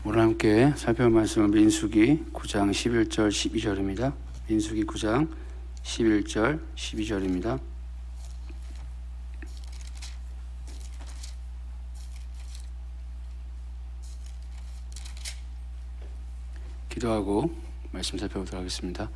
오늘 함께 살펴볼 말씀은 민수기 9장 11절 12절입니다. 민수기 9장 11절 12절입니다. 기도하고 말씀 살펴보도록 하겠습니다.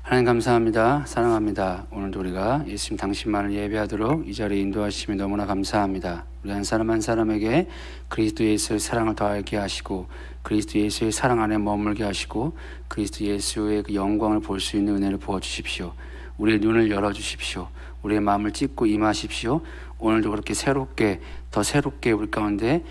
하나님 감사합니다. 사랑합니다. 오늘도 우리가 예수님 당신만을 예배하도록 이 자리에 인도하심에 너무나 감사합니다. 우리 한 사람 한 사람에게 그리스도 예수의 사랑을 더하게 하시고 그리스도 예수의 사랑 안에 머물게 하시고 그리스도 예수의 그 영광을 볼 수 있는 은혜를 부어주십시오. 우리의 눈을 열어주십시오. 우리의 마음을 찢고 임하십시오. 오늘도 그렇게 더 새롭게 우리 가운데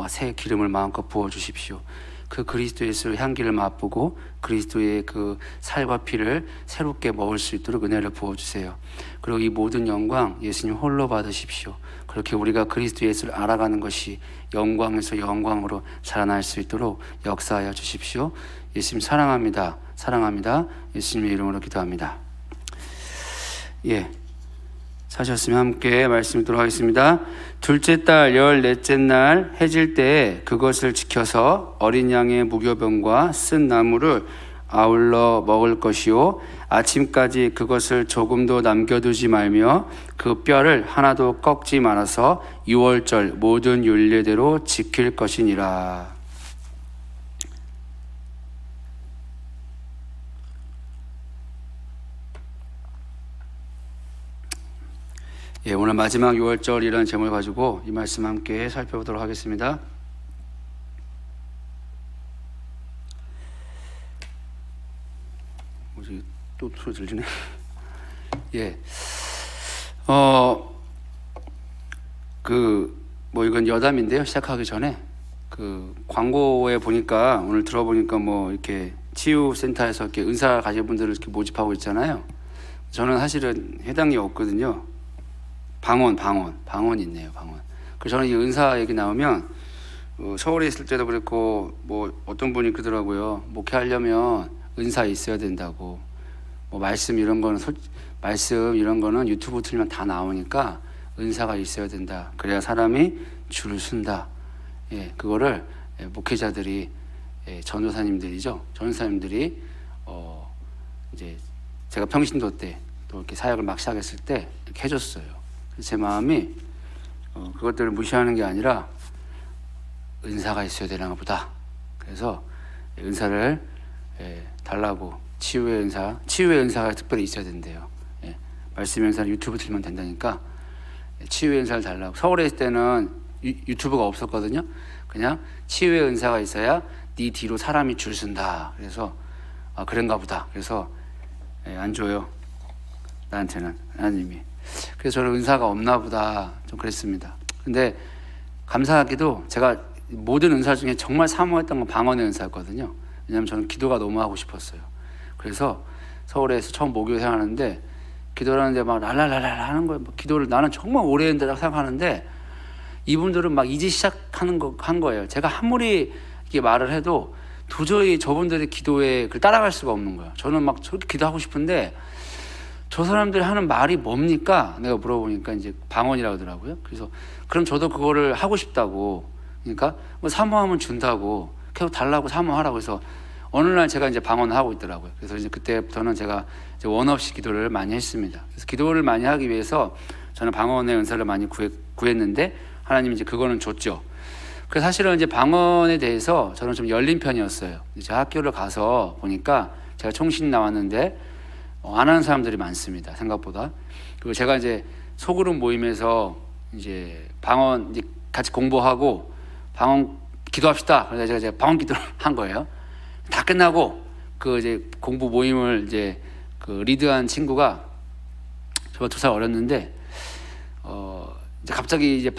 새 기름을 마음껏 부어주십시오. 그 그리스도 예수의 향기를 맛보고 그리스도의 그 살과 피를 새롭게 먹을 수 있도록 은혜를 부어주세요. 그리고 이 모든 영광 예수님 홀로 받으십시오. 그렇게 우리가 그리스도 예수를 알아가는 것이 영광에서 영광으로 자라날 수 있도록 역사하여 주십시오. 예수님 사랑합니다. 사랑합니다. 예수님의 이름으로 기도합니다. 사셨으면 함께 말씀 듣도록 하겠습니다. 둘째 달 14째 날 해질 때에 그것을 지켜서 어린 양의 무교병과 쓴 나무를 아울러 먹을 것이요 아침까지 그것을 조금도 남겨두지 말며 그 뼈를 하나도 꺾지 말아서 유월절 모든 율례대로 지킬 것이니라. 오늘 마지막 6월절이라는 제목을 가지고 이 말씀 함께 살펴보도록 하겠습니다. 뭐지? 또 소리 들리네. 이건 여담인데요. 시작하기 전에 그 광고에 보니까 오늘 들어보니까 이렇게 치유센터에서 이렇게 은사 가진 분들을 이렇게 모집하고 있잖아요. 저는 사실은 해당이 없거든요. 방언 있네요. 방언. 그래서 저는 이 은사 얘기 나오면 서울에 있을 때도 그랬고 어떤 분이 그러더라고요. 목회하려면 은사 있어야 된다고. 말씀 이런 거는 유튜브 틀면 다 나오니까 은사가 있어야 된다. 그래야 사람이 줄을 쓴다. 그거를 목회자들이 전도사님들이 이제 제가 평신도 때 또 이렇게 사역을 막 시작했을 때 이렇게 해줬어요. 제 마음이 그것들을 무시하는 게 아니라 은사가 있어야 되나 보다. 그래서 은사를 달라고. 치유의 은사가 특별히 있어야 된대요. 말씀의 은사를 유튜브 틀면 된다니까 치유의 은사를 달라고. 서울에 있을 때는 유튜브가 없었거든요. 그냥 치유의 은사가 있어야 네 뒤로 사람이 줄 쓴다. 그래서 그런가 보다. 그래서 안 줘요. 나한테는 하나님이. 그래서 저는 은사가 없나 보다 좀 그랬습니다. 근데 감사하게도 제가 모든 은사 중에 정말 사모했던 건 방언의 은사였거든요. 왜냐하면 저는 기도가 너무 하고 싶었어요. 그래서 서울에서 처음 목요 생활하는데 기도를 하는데 막 랄랄랄랄 하는 거예요. 기도를 나는 정말 오래 했다고 생각하는데 이분들은 막 이제 한 거예요. 제가 아무리 이렇게 말을 해도 도저히 저분들의 기도에 그걸 따라갈 수가 없는 거예요. 저는 막 저렇게 기도하고 싶은데 저 사람들이 하는 말이 뭡니까? 내가 물어보니까 이제 방언이라고 하더라고요. 그래서 그럼 저도 그거를 하고 싶다고. 그러니까 사모하면 준다고. 계속 달라고 사모하라고 해서 어느 날 제가 이제 방언을 하고 있더라고요. 그래서 이제 그때부터는 제가 이제 원 없이 기도를 많이 했습니다. 그래서 기도를 많이 하기 위해서 저는 방언의 은사를 많이 구했는데 하나님이 이제 그거는 줬죠. 그래서 사실은 이제 방언에 대해서 저는 좀 열린 편이었어요. 제가 학교를 가서 보니까 제가 총신 나왔는데 안 하는 사람들이 많습니다. 생각보다. 그리고 제가 이제 소그룹 모임에서 이제 방언 이제 같이 공부하고 방언 기도합시다. 그래서 제가 이제 방언 기도를 한 거예요. 다 끝나고 그 이제 공부 모임을 이제 그 리드한 친구가 저보다 2살 어렸는데 이제 갑자기 이제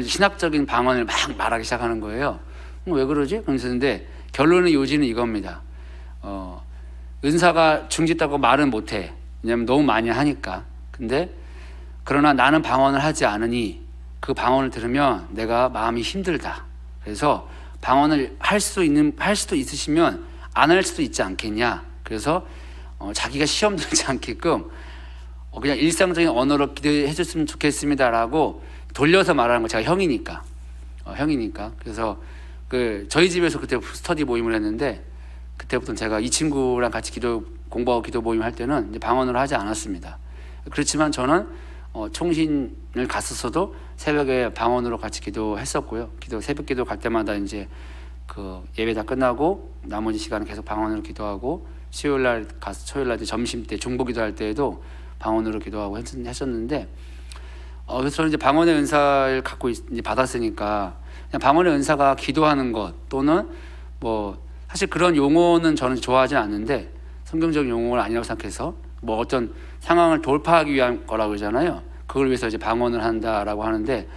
신학적인 방언을 막 말하기 시작하는 거예요. 왜 그러지? 그러는데 결론의 요지는 이겁니다. 은사가 중짓다고 말은 못해. 왜냐면 너무 많이 하니까. 근데 그러나 나는 방언을 하지 않으니 그 방언을 들으면 내가 마음이 힘들다. 그래서 방언을 할 수도 있으시면 안 할 수도 있지 않겠냐. 그래서 자기가 시험 들지 않게끔 그냥 일상적인 언어로 기도해 줬으면 좋겠습니다라고 돌려서 말하는 거. 제가 형이니까. 그래서 저희 집에서 그때 스터디 모임을 했는데 그때부터 제가 이 친구랑 같이 공부하고 기도 모임 할 때는 이제 방언으로 하지 않았습니다. 그렇지만 저는 총신을 갔었어도 새벽에 방언으로 같이 기도했었고요. 새벽 기도 갈 때마다 이제 그 예배 다 끝나고 나머지 시간은 계속 방언으로 기도하고 수요일 날 가서 토요일 날 점심 때 중보 기도할 때에도 방언으로 기도하고 했었는데 그래서 저는 이제 방언의 은사를 갖고 이제 받았으니까 그냥 방언의 은사가 기도하는 것 또는 뭐 사실 그런 용어는 저는 좋아하지 않는데 성경적인 용어는 아니라고 생각해서 뭐 어떤 상황을 돌파하기 위한 거라고 그러잖아요. 그걸 위해서 이제 방언을 한다라고 하는데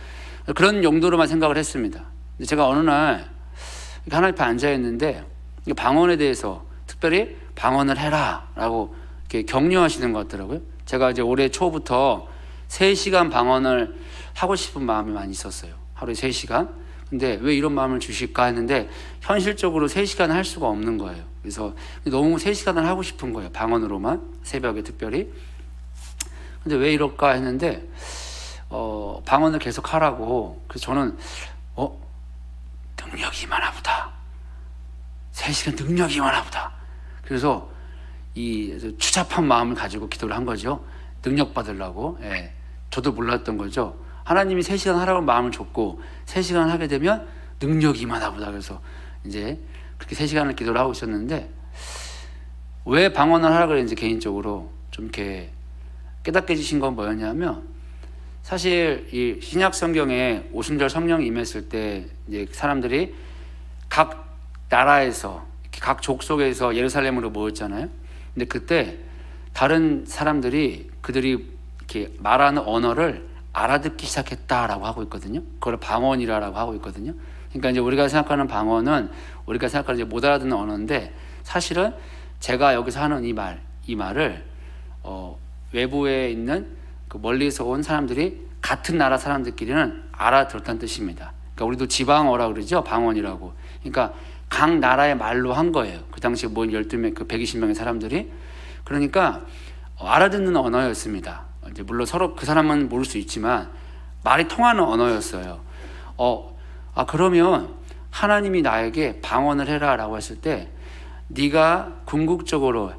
그런 용도로만 생각을 했습니다. 근데 제가 어느 날 하나님 앞에 앉아 있는데 방언에 대해서 특별히 방언을 해라라고 이렇게 격려하시는 것 같더라고요. 제가 이제 올해 초부터 3시간 방언을 하고 싶은 마음이 많이 있었어요. 하루에 3시간. 근데 왜 이런 마음을 주실까 했는데 현실적으로 3시간 할 수가 없는 거예요. 그래서 너무 3시간을 하고 싶은 거예요. 방언으로만 새벽에 특별히. 근데 왜 이럴까 했는데 방언을 계속 하라고. 그래서 저는 능력이 많아 보다. 3시간 능력이 많아 보다. 그래서 이 추잡한 마음을 가지고 기도를 한 거죠. 능력 받으려고. 예. 저도 몰랐던 거죠. 하나님이 3시간 하라고 마음을 줬고 3시간 하게 되면 능력이 많아 보다. 그래서 이제 그렇게 3시간을 기도를 하고 있었는데 왜 방언을 하라고 그랬는지 개인적으로 좀 이렇게 깨닫게 해주신 건 뭐였냐면 사실 이 신약 성경에 오순절 성령이 임했을 때 이제 사람들이 각 나라에서 각 족속에서 예루살렘으로 모였잖아요. 근데 그때 다른 사람들이 그들이 이렇게 말하는 언어를 알아듣기 시작했다라고 하고 있거든요. 그걸 방언이라고 하고 있거든요. 그러니까 이제 우리가 생각하는 방언은 우리가 생각하는 이제 못 알아듣는 언어인데 사실은 제가 여기서 하는 이 말을 외부에 있는 그 멀리서 온 사람들이 같은 나라 사람들끼리는 알아들었다는 뜻입니다. 그러니까 우리도 지방어라고 그러죠. 방언이라고. 그러니까 각 나라의 말로 한 거예요. 그 당시에 모인 12명, 그 120명의 사람들이. 그러니까 알아듣는 언어였습니다. 이제 물론 서로 그 사람은 모를 수 있지만 말이 통하는 언어였어요. 그러면 하나님이 나에게 방언을 해라라고 했을 때 네가 궁극적으로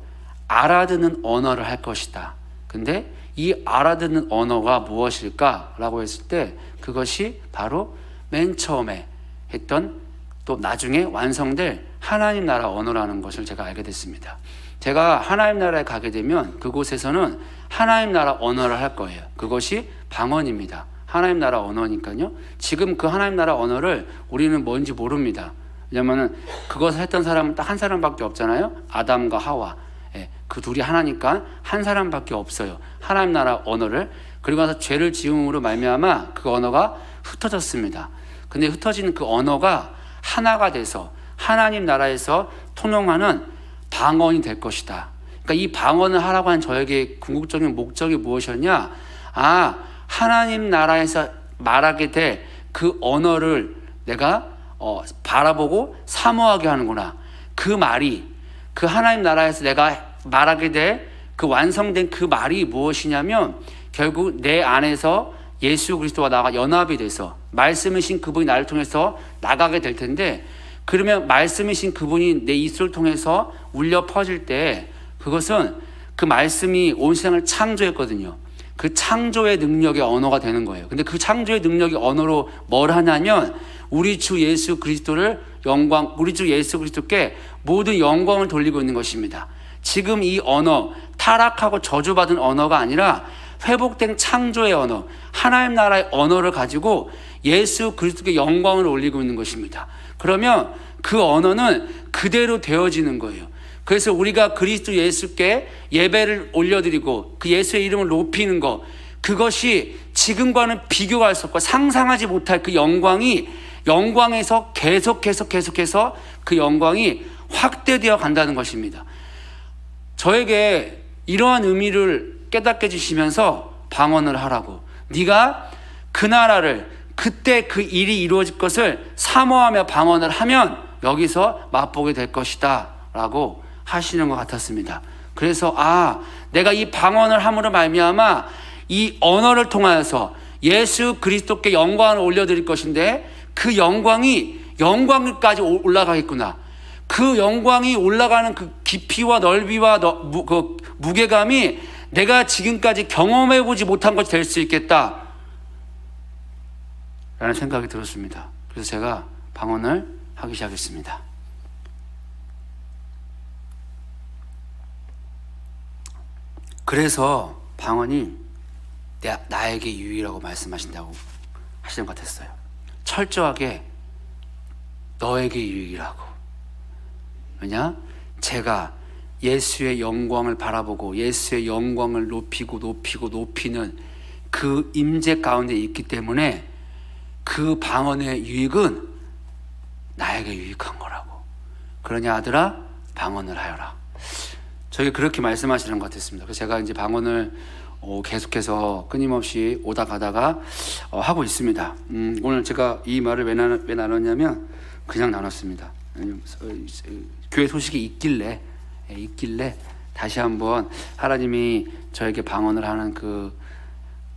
알아듣는 언어를 할 것이다. 근데 이 알아듣는 언어가 무엇일까라고 했을 때 그것이 바로 맨 처음에 했던 또 나중에 완성될 하나님 나라 언어라는 것을 제가 알게 됐습니다. 제가 하나님 나라에 가게 되면 그곳에서는 하나님 나라 언어를 할 거예요. 그것이 방언입니다. 하나님 나라 언어니까요. 지금 그 하나님 나라 언어를 우리는 뭔지 모릅니다. 왜냐하면 그것을 했던 사람은 딱 한 사람밖에 없잖아요. 아담과 하와. 그 둘이 하나니까 한 사람밖에 없어요. 하나님 나라 언어를. 그리고 나서 죄를 지음으로 말미암아 그 언어가 흩어졌습니다. 근데 흩어진 그 언어가 하나가 돼서 하나님 나라에서 통용하는 방언이 될 것이다. 그러니까 이 방언을 하라고 한 저에게 궁극적인 목적이 무엇이었냐? 하나님 나라에서 말하게 될 그 언어를 내가 바라보고 사모하게 하는구나. 그 말이 그 하나님 나라에서 내가 말하게 될 그 완성된 그 말이 무엇이냐면 결국 내 안에서 예수 그리스도와 나가 연합이 돼서 말씀이신 그분이 나를 통해서 나가게 될 텐데 그러면 말씀이신 그분이 내 입술을 통해서 울려 퍼질 때 그것은 그 말씀이 온 세상을 창조했거든요. 그 창조의 능력의 언어가 되는 거예요. 근데 그 창조의 능력의 언어로 뭘 하냐면 우리 주 예수 그리스도를 우리 주 예수 그리스도께 모든 영광을 돌리고 있는 것입니다. 지금 이 언어, 타락하고 저주받은 언어가 아니라 회복된 창조의 언어, 하나님 나라의 언어를 가지고 예수 그리스도께 영광을 올리고 있는 것입니다. 그러면 그 언어는 그대로 되어지는 거예요. 그래서 우리가 그리스도 예수께 예배를 올려드리고 그 예수의 이름을 높이는 것, 그것이 지금과는 비교할 수 없고 상상하지 못할 그 영광에서 계속해서 그 영광이 확대되어 간다는 것입니다. 저에게 이러한 의미를 깨닫게 해주시면서 방언을 하라고, 네가 그 나라를 그때 그 일이 이루어질 것을 사모하며 방언을 하면 여기서 맛보게 될 것이다 라고 하시는 것 같았습니다. 그래서 내가 이 방언을 함으로 말미암아 이 언어를 통하여서 예수 그리스도께 영광을 올려드릴 것인데 그 영광이 영광까지 올라가겠구나. 그 영광이 올라가는 그 깊이와 넓이와 그 무게감이 내가 지금까지 경험해보지 못한 것이 될 수 있겠다 라는 생각이 들었습니다. 그래서 제가 방언을 하기 시작했습니다. 그래서 방언이 나에게 유익이라고 말씀하신다고 하시는 것 같았어요. 철저하게 너에게 유익이라고. 왜냐? 제가 예수의 영광을 바라보고 예수의 영광을 높이는 그 임재 가운데 있기 때문에 그 방언의 유익은 나에게 유익한 거라고. 그러냐 아들아, 방언을 하여라. 저에게 그렇게 말씀하시는 것 같았습니다. 그래서 제가 이제 방언을 계속해서 끊임없이 오다 가다가 하고 있습니다. 오늘 제가 이 말을 왜 나눴냐면 그냥 나눴습니다. 교회 소식이 있길래 다시 한번 하나님이 저에게 방언을 하는 그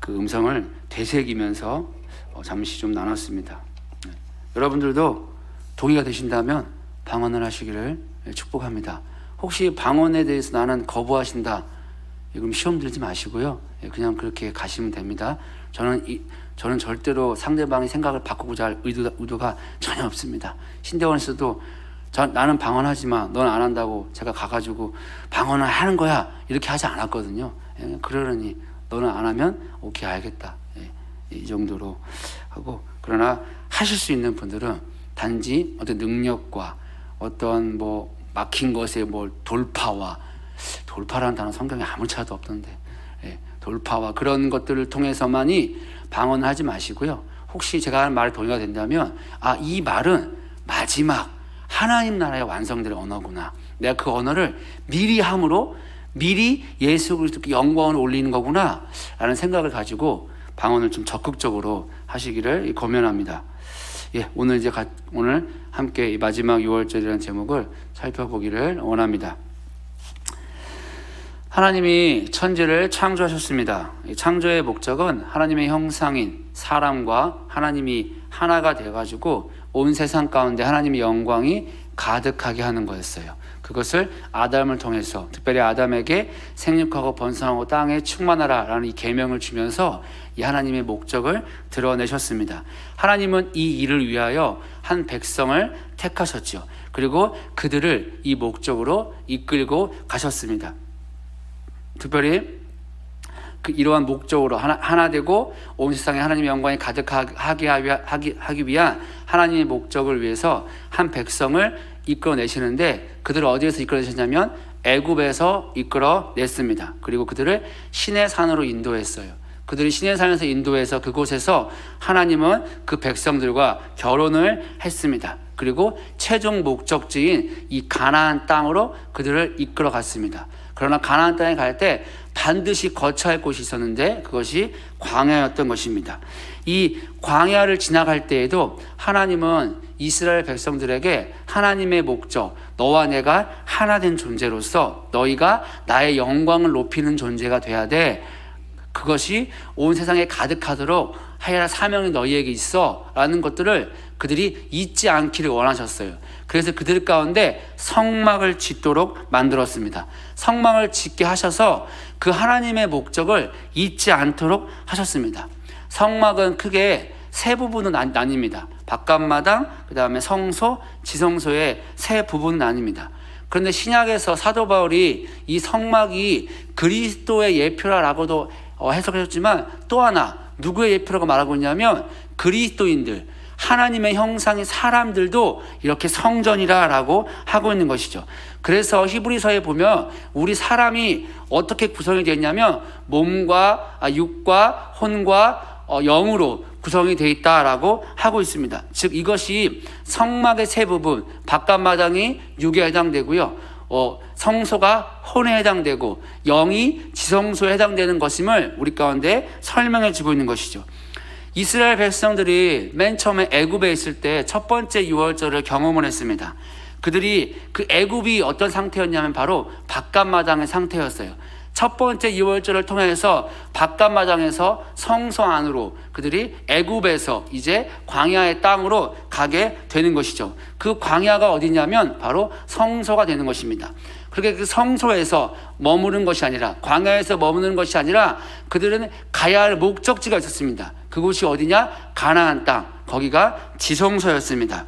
음성을 되새기면서 잠시 좀 나눴습니다. 여러분들도 동의가 되신다면 방언을 하시기를 축복합니다. 혹시 방언에 대해서 나는 거부하신다, 그럼 시험 들지 마시고요. 그냥 그렇게 가시면 됩니다. 저는 절대로 상대방의 생각을 바꾸고자 할 의도가 전혀 없습니다. 신대원에서도 나는 방언하지 마, 넌 안 한다고 제가 가가지고 방언을 하는 거야 이렇게 하지 않았거든요. 그러려니 너는 안 하면 오케이 알겠다, 이 정도로 하고. 그러나 하실 수 있는 분들은 단지 어떤 능력과 어떤 막힌 것의 돌파라는 단어 성경에 아무 차도 없던데, 돌파와 그런 것들을 통해서만이 방언을 하지 마시고요. 혹시 제가 하는 말에 동의가 된다면 이 말은 마지막 하나님 나라의 완성될 언어구나, 내가 그 언어를 미리 함으로 미리 예수 그리스도께 영광을 올리는 거구나 라는 생각을 가지고 방언을 좀 적극적으로 하시기를 권면합니다. 오늘 함께 이 마지막 6월절이라는 제목을 살펴보기를 원합니다. 하나님이 천지를 창조하셨습니다. 이 창조의 목적은 하나님의 형상인 사람과 하나님이 하나가 되어가지고 온 세상 가운데 하나님의 영광이 가득하게 하는 거였어요. 그것을 아담을 통해서, 특별히 아담에게 생육하고 번성하고 땅에 충만하라 라는 이 계명을 주면서 이 하나님의 목적을 드러내셨습니다. 하나님은 이 일을 위하여 한 백성을 택하셨죠. 그리고 그들을 이 목적으로 이끌고 가셨습니다. 특별히 이러한 목적으로 하나 되고 온 세상에 하나님의 영광이 가득하게 하기 위한 하나님의 목적을 위해서 한 백성을 이끌어내시는데, 그들을 어디에서 이끌어내셨냐면 애굽에서 이끌어냈습니다. 그리고 그들을 시내 산으로 인도했어요. 그들이 시내 산에서 인도해서 그곳에서 하나님은 그 백성들과 결혼을 했습니다. 그리고 최종 목적지인 이 가나안 땅으로 그들을 이끌어갔습니다. 그러나 가나안 땅에 갈 때 반드시 거쳐야 할 곳이 있었는데 그것이 광야였던 것입니다. 이 광야를 지나갈 때에도 하나님은 이스라엘 백성들에게 하나님의 목적, 너와 내가 하나 된 존재로서 너희가 나의 영광을 높이는 존재가 돼야 돼, 그것이 온 세상에 가득하도록 하여라 사명이 너희에게 있어 라는 것들을 그들이 잊지 않기를 원하셨어요. 그래서 그들 가운데 성막을 짓도록 만들었습니다. 성막을 짓게 하셔서 그 하나님의 목적을 잊지 않도록 하셨습니다. 성막은 크게 세 부분으로 나뉩니다. 바깥마당, 그 다음에 성소, 지성소의 세 부분은 나뉩니다. 그런데 신약에서 사도 바울이 이 성막이 그리스도의 예표라고도 해석하셨지만 또 하나 누구의 예표라고 말하고 있냐면 그리스도인들, 하나님의 형상인 사람들도 이렇게 성전이라고 하고 있는 것이죠. 그래서 히브리서에 보면 우리 사람이 어떻게 구성이 되어 있냐면 몸과 육과 혼과 영으로 구성이 되어 있다라고 하고 있습니다. 즉 이것이 성막의 세 부분, 바깥마당이 육에 해당되고요, 성소가 혼에 해당되고 영이 지성소에 해당되는 것임을 우리 가운데 설명해 주고 있는 것이죠. 이스라엘 백성들이 맨 처음에 애굽에 있을 때 첫 번째 유월절을 경험을 했습니다. 그들이 그 애굽이 어떤 상태였냐면 바로 바깥마당의 상태였어요. 첫 번째 유월절을 통해서 바깥마당에서 성소 안으로 그들이 애굽에서 이제 광야의 땅으로 가게 되는 것이죠. 그 광야가 어디냐면 바로 성소가 되는 것입니다. 그렇게 그 성소에서 머무는 것이 아니라, 광야에서 머무는 것이 아니라 그들은 가야 할 목적지가 있었습니다. 그곳이 어디냐? 가나안 땅, 거기가 지성소였습니다.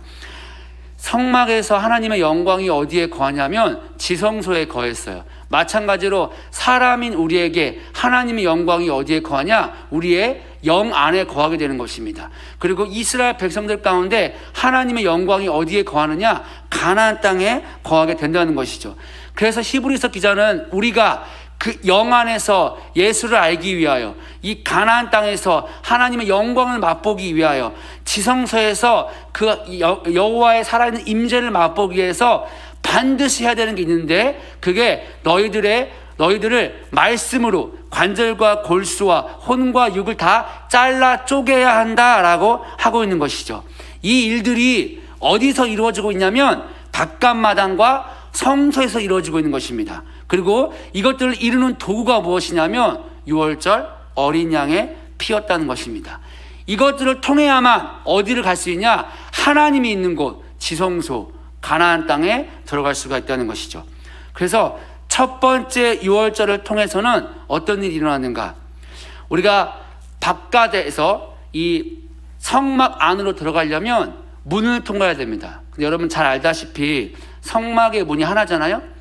성막에서 하나님의 영광이 어디에 거하냐면 지성소에 거했어요. 마찬가지로 사람인 우리에게 하나님의 영광이 어디에 거하냐? 우리의 영 안에 거하게 되는 것입니다. 그리고 이스라엘 백성들 가운데 하나님의 영광이 어디에 거하느냐? 가나안 땅에 거하게 된다는 것이죠. 그래서 히브리서 기자는 우리가 그 영 안에서 예수를 알기 위하여, 이 가나안 땅에서 하나님의 영광을 맛보기 위하여, 지성소에서 그 여호와의 살아있는 임재를 맛보기 위해서 반드시 해야 되는 게 있는데, 그게 너희들을 말씀으로 관절과 골수와 혼과 육을 다 잘라 쪼개야 한다라고 하고 있는 것이죠. 이 일들이 어디서 이루어지고 있냐면 바깥마당과 성소에서 이루어지고 있는 것입니다. 그리고 이것들을 이루는 도구가 무엇이냐면 유월절 어린 양의 피였다는 것입니다. 이것들을 통해야만 어디를 갈 수 있냐? 하나님이 있는 곳, 지성소, 가나안 땅에 들어갈 수가 있다는 것이죠. 그래서 첫 번째 유월절을 통해서는 어떤 일이 일어나는가? 우리가 바깥에서 이 성막 안으로 들어가려면 문을 통과해야 됩니다. 근데 여러분 잘 알다시피 성막의 문이 하나잖아요.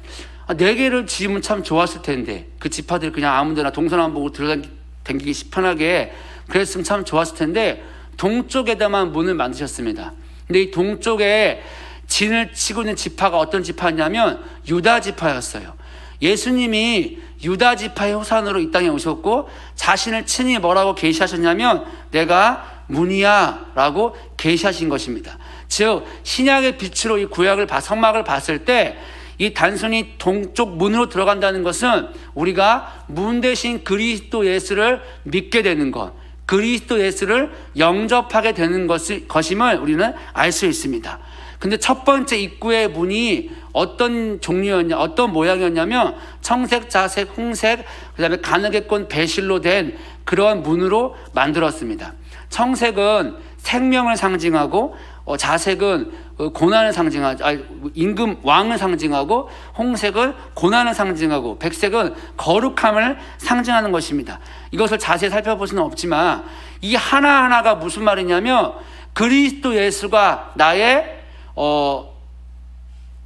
4개를 지으면 참 좋았을 텐데, 그 지파들이 그냥 아무데나 동서남 보고 들어다니기 편하게 그랬으면 참 좋았을 텐데, 동쪽에다만 문을 만드셨습니다. 근데 이 동쪽에 진을 치고 있는 지파가 어떤 지파였냐면 유다 지파였어요. 예수님이 유다 지파의 후산으로 이 땅에 오셨고 자신을 친히 뭐라고 계시하셨냐면 내가 문이야 라고 계시하신 것입니다. 즉 신약의 빛으로 이 구약을 성막을 봤을 때 이 단순히 동쪽 문으로 들어간다는 것은 우리가 문 대신 그리스도 예수를 믿게 되는 것, 그리스도 예수를 영접하게 되는 것임을 우리는 알 수 있습니다. 근데 첫 번째 입구의 문이 어떤 종류였냐, 어떤 모양이었냐면 청색, 자색, 홍색, 그 다음에 가느게 꼰 배실로 된 그런 문으로 만들었습니다. 청색은 생명을 상징하고, 자색은 고난을 상징하고, 임금 왕을 상징하고, 홍색은 고난을 상징하고, 백색은 거룩함을 상징하는 것입니다. 이것을 자세히 살펴볼 수는 없지만 이 하나하나가 무슨 말이냐면 그리스도 예수가 나의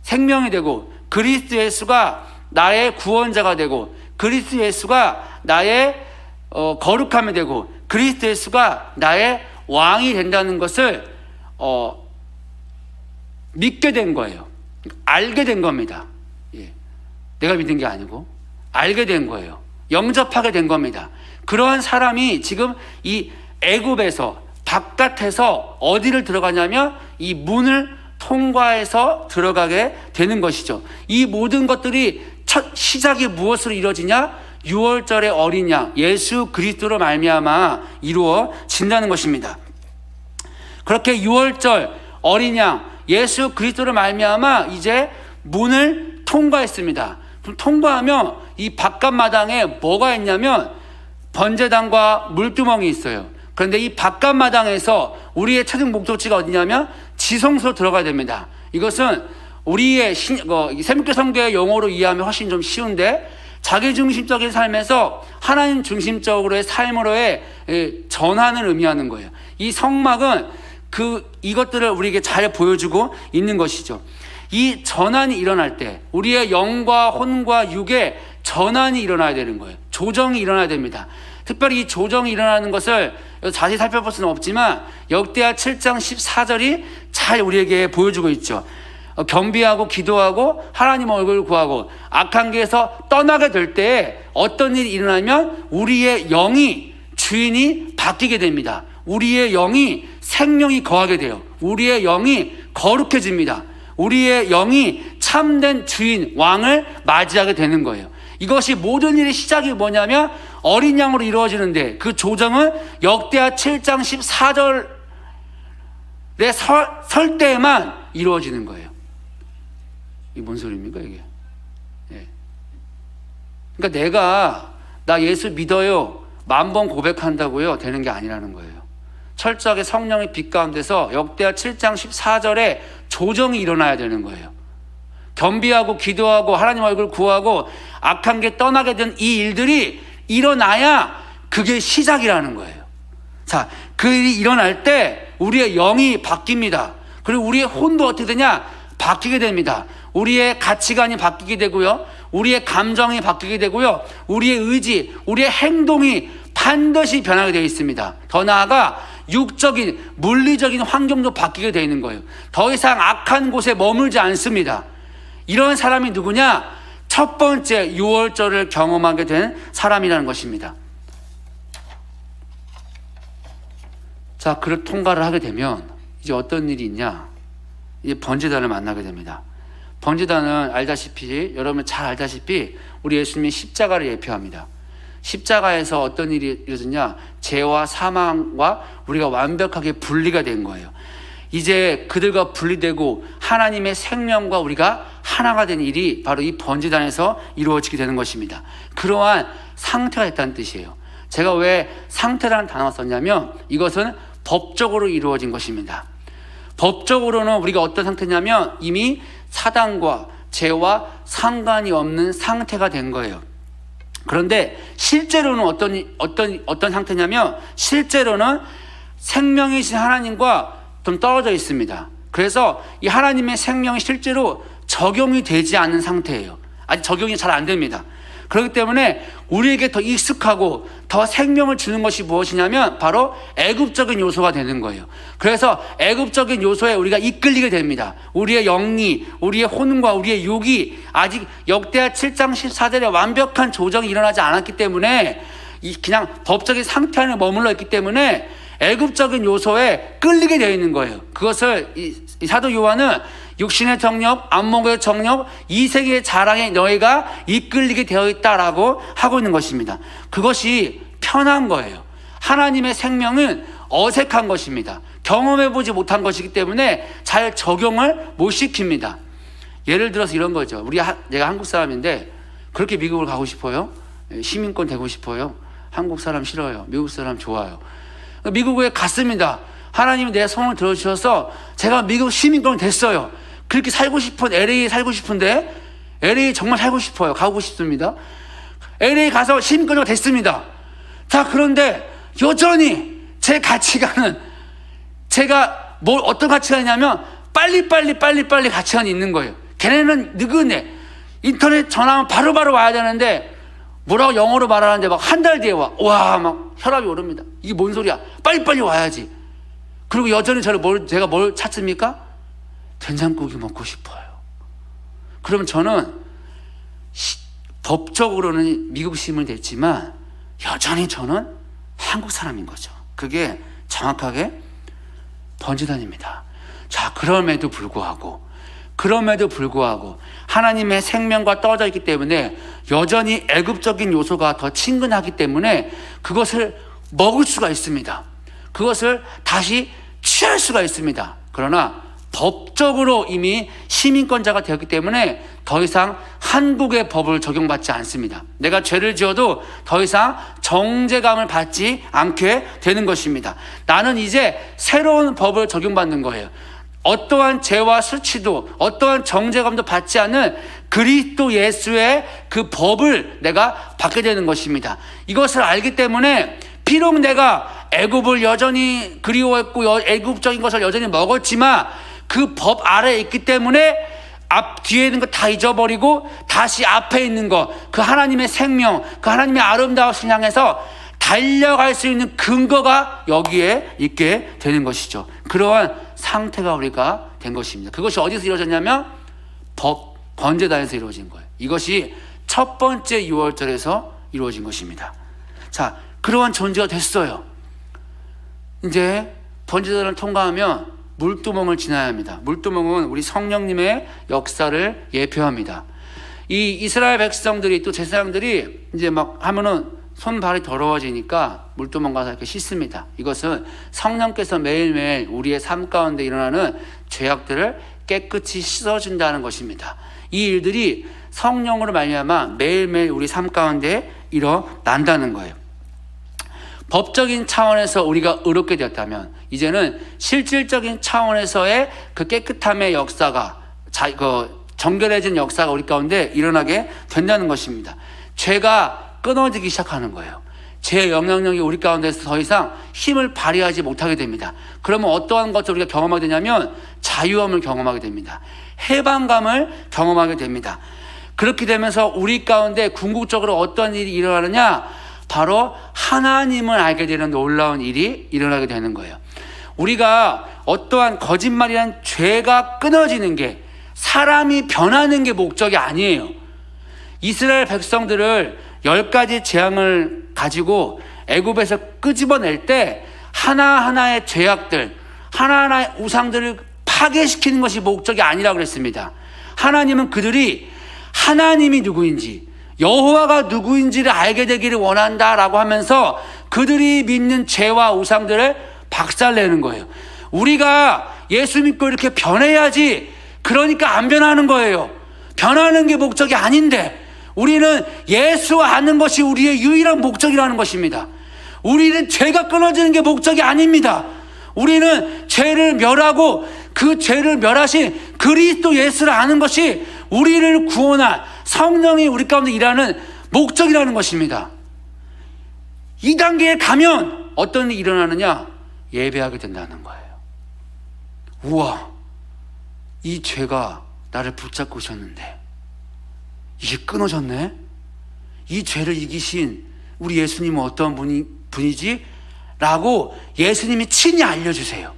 생명이 되고, 그리스도 예수가 나의 구원자가 되고, 그리스도 예수가 나의 거룩함이 되고, 그리스도 예수가 나의 왕이 된다는 것을 믿게 된 거예요. 알게 된 겁니다. 예. 내가 믿은 게 아니고 알게 된 거예요. 영접하게 된 겁니다. 그러한 사람이 지금 이 애굽에서 바깥에서 어디를 들어가냐면 이 문을 통과해서 들어가게 되는 것이죠. 이 모든 것들이 첫 시작이 무엇으로 이루어지냐? 유월절의 어린 양 예수 그리스도로 말미암아 이루어진다는 것입니다. 그렇게 유월절 어린 양 예수 그리스도로 말미암아 이제 문을 통과했습니다. 그럼 통과하면 이 바깥마당에 뭐가 있냐면 번제단과 물두멍이 있어요. 그런데 이 바깥마당에서 우리의 최종 목적지가 어디냐면 지성소로 들어가야 됩니다. 이것은 우리의 새벽교 성교의 용어로 이해하면 훨씬 좀 쉬운데, 자기중심적인 삶에서 하나님 중심적으로의 삶으로의 전환을 의미하는 거예요. 이 성막은 이것들을 우리에게 잘 보여주고 있는 것이죠. 이 전환이 일어날 때 우리의 영과 혼과 육의 전환이 일어나야 되는 거예요. 조정이 일어나야 됩니다. 특별히 이 조정이 일어나는 것을 자세히 살펴볼 수는 없지만 역대하 7장 14절이 잘 우리에게 보여주고 있죠. 겸비하고 기도하고 하나님 얼굴을 구하고 악한 길에서 떠나게 될 때 어떤 일이 일어나면 우리의 영이 주인이 바뀌게 됩니다. 우리의 영이 생명이 거하게 돼요. 우리의 영이 거룩해집니다. 우리의 영이 참된 주인 왕을 맞이하게 되는 거예요. 이것이 모든 일의 시작이 뭐냐면 어린 양으로 이루어지는데, 그 조정은 역대하 7장 14절에 설 때에만 이루어지는 거예요. 이게 뭔 소리입니까 이게? 예. 그러니까 내가 나 예수 믿어요 10,000번 고백한다고요 되는 게 아니라는 거예요. 철저하게 성령의 빛 가운데서 역대하 7장 14절에 조정이 일어나야 되는 거예요. 겸비하고 기도하고 하나님 얼굴 구하고 악한 게 떠나게 된 이 일들이 일어나야 그게 시작이라는 거예요. 자, 그 일이 일어날 때 우리의 영이 바뀝니다. 그리고 우리의 혼도 어떻게 되냐? 바뀌게 됩니다. 우리의 가치관이 바뀌게 되고요. 우리의 감정이 바뀌게 되고요. 우리의 의지, 우리의 행동이 반드시 변하게 되어 있습니다. 더 나아가 육적인, 물리적인 환경도 바뀌게 되어 있는 거예요. 더 이상 악한 곳에 머물지 않습니다. 이런 사람이 누구냐? 첫 번째 6월절을 경험하게 된 사람이라는 것입니다. 자, 그를 통과를 하게 되면 이제 어떤 일이 있냐? 이제 번제단을 만나게 됩니다. 번제단은 알다시피, 여러분 잘 알다시피 우리 예수님이 십자가를 예표합니다. 십자가에서 어떤 일이 일어졌냐? 죄와 사망과 우리가 완벽하게 분리가 된 거예요. 이제 그들과 분리되고 하나님의 생명과 우리가 하나가 된 일이 바로 이 번제단에서 이루어지게 되는 것입니다. 그러한 상태가 됐다는 뜻이에요. 제가 왜 상태라는 단어를 썼냐면 이것은 법적으로 이루어진 것입니다. 법적으로는 우리가 어떤 상태냐면 이미 사단과 죄와 상관이 없는 상태가 된 거예요. 그런데 실제로는 어떤 상태냐면 실제로는 생명이신 하나님과 좀 떨어져 있습니다. 그래서 이 하나님의 생명이 실제로 적용이 되지 않는 상태예요. 아직 적용이 잘 안 됩니다. 그렇기 때문에 우리에게 더 익숙하고 더 생명을 주는 것이 무엇이냐면 바로 애굽적인 요소가 되는 거예요. 그래서 애굽적인 요소에 우리가 이끌리게 됩니다. 우리의 영이, 우리의 혼과 우리의 육이 아직 역대하 7장 14절에 완벽한 조정이 일어나지 않았기 때문에 그냥 법적인 상태 안에 머물러 있기 때문에 애굽적인 요소에 끌리게 되어 있는 거예요. 그것을 이 사도 요한은 육신의 정력, 안목의 정력, 이세계의 자랑에 너희가 이끌리게 되어 있다라고 하고 있는 것입니다. 그것이 편한 거예요. 하나님의 생명은 어색한 것입니다. 경험해보지 못한 것이기 때문에 잘 적용을 못 시킵니다. 예를 들어서 이런 거죠. 내가 한국 사람인데 그렇게 미국을 가고 싶어요? 시민권 되고 싶어요? 한국 사람 싫어요. 미국 사람 좋아요. 미국에 갔습니다. 하나님이 내 소원을 들어주셔서 제가 미국 시민권이 됐어요. 그렇게 살고 싶은 LA 살고 싶은데 LA 정말 살고 싶어요. 가고 싶습니다. LA 가서 시민권이 됐습니다. 자, 그런데 여전히 제 가치관은 제가 어떤 가치관이냐면 빨리 가치관이 있는 거예요. 걔네는 느긋해. 인터넷 전화하면 바로바로 와야 되는데 뭐라고 영어로 말하는데 막 한 달 뒤에 와, 막 혈압이 오릅니다. 이게 뭔 소리야? 빨리빨리 와야지. 그리고 여전히 제가 뭘 찾습니까? 된장국이 먹고 싶어요. 그러면 저는 법적으로는 미국 시민이 됐지만 여전히 저는 한국 사람인 거죠. 그게 정확하게 번제단입니다. 자, 그럼에도 불구하고 하나님의 생명과 떨어져 있기 때문에 여전히 애굽적인 요소가 더 친근하기 때문에 그것을 먹을 수가 있습니다. 그것을 다시 취할 수가 있습니다. 그러나 법적으로 이미 시민권자가 되었기 때문에 더 이상 한국의 법을 적용받지 않습니다. 내가 죄를 지어도 더 이상 정죄감을 받지 않게 되는 것입니다. 나는 이제 새로운 법을 적용받는 거예요. 어떠한 죄와 수치도 어떠한 정죄감도 받지 않는 그리스도 예수의 그 법을 내가 받게 되는 것입니다. 이것을 알기 때문에 비록 내가 애굽을 여전히 그리워했고 애굽적인 것을 여전히 먹었지만 그 법 아래에 있기 때문에 뒤에 있는 거 다 잊어버리고 다시 앞에 있는 거, 그 하나님의 생명, 그 하나님의 아름다우신 향해서 달려갈 수 있는 근거가 여기에 있게 되는 것이죠. 그러한 상태가 우리가 된 것입니다. 그것이 어디서 이루어졌냐면 번제단에서 이루어진 거예요. 이것이 첫 번째 6월절에서 이루어진 것입니다. 자, 그러한 존재가 됐어요. 이제 번제단을 통과하면 물두멍을 지나야 합니다. 물두멍은 우리 성령님의 역사를 예표합니다. 이 이스라엘 백성들이 또 제사장들이 이제 막 하면은 손발이 더러워지니까 물두멍 가서 이렇게 씻습니다. 이것은 성령께서 매일매일 우리의 삶 가운데 일어나는 죄악들을 깨끗이 씻어준다는 것입니다. 이 일들이 성령으로 말미암아 매일매일 우리 삶 가운데 일어난다는 거예요. 법적인 차원에서 우리가 의롭게 되었다면 이제는 실질적인 차원에서의 그 깨끗함의 역사가 정결해진 역사가 우리 가운데 일어나게 된다는 것입니다. 죄가 끊어지기 시작하는 거예요. 죄의 영향력이 우리 가운데서 더 이상 힘을 발휘하지 못하게 됩니다. 그러면 어떠한 것을 우리가 경험하게 되냐면 자유함을 경험하게 됩니다. 해방감을 경험하게 됩니다. 그렇게 되면서 우리 가운데 궁극적으로 어떤 일이 일어나느냐? 바로 하나님을 알게 되는 놀라운 일이 일어나게 되는 거예요. 우리가 어떠한 거짓말이란 죄가 끊어지는 게, 사람이 변하는 게 목적이 아니에요. 이스라엘 백성들을 10가지 재앙을 가지고 애굽에서 끄집어낼 때 하나하나의 죄악들, 하나하나의 우상들을 파괴시키는 것이 목적이 아니라고 그랬습니다. 하나님은 그들이 하나님이 누구인지, 여호와가 누구인지를 알게 되기를 원한다라고 하면서 그들이 믿는 죄와 우상들을 박살내는 거예요. 우리가 예수 믿고 이렇게 변해야지, 그러니까 안 변하는 거예요. 변하는 게 목적이 아닌데 우리는 예수 아는 것이 우리의 유일한 목적이라는 것입니다. 우리는 죄가 끊어지는 게 목적이 아닙니다. 우리는 죄를 멸하고 그 죄를 멸하신 그리스도 예수를 아는 것이 우리를 구원한 성령이 우리 가운데 일하는 목적이라는 것입니다. 이 단계에 가면 어떤 일이 일어나느냐? 예배하게 된다는 거예요. 우와, 이 죄가 나를 붙잡고 있었는데 이게 끊어졌네? 이 죄를 이기신 우리 예수님은 어떤 분이지? 라고 예수님이 친히 알려주세요.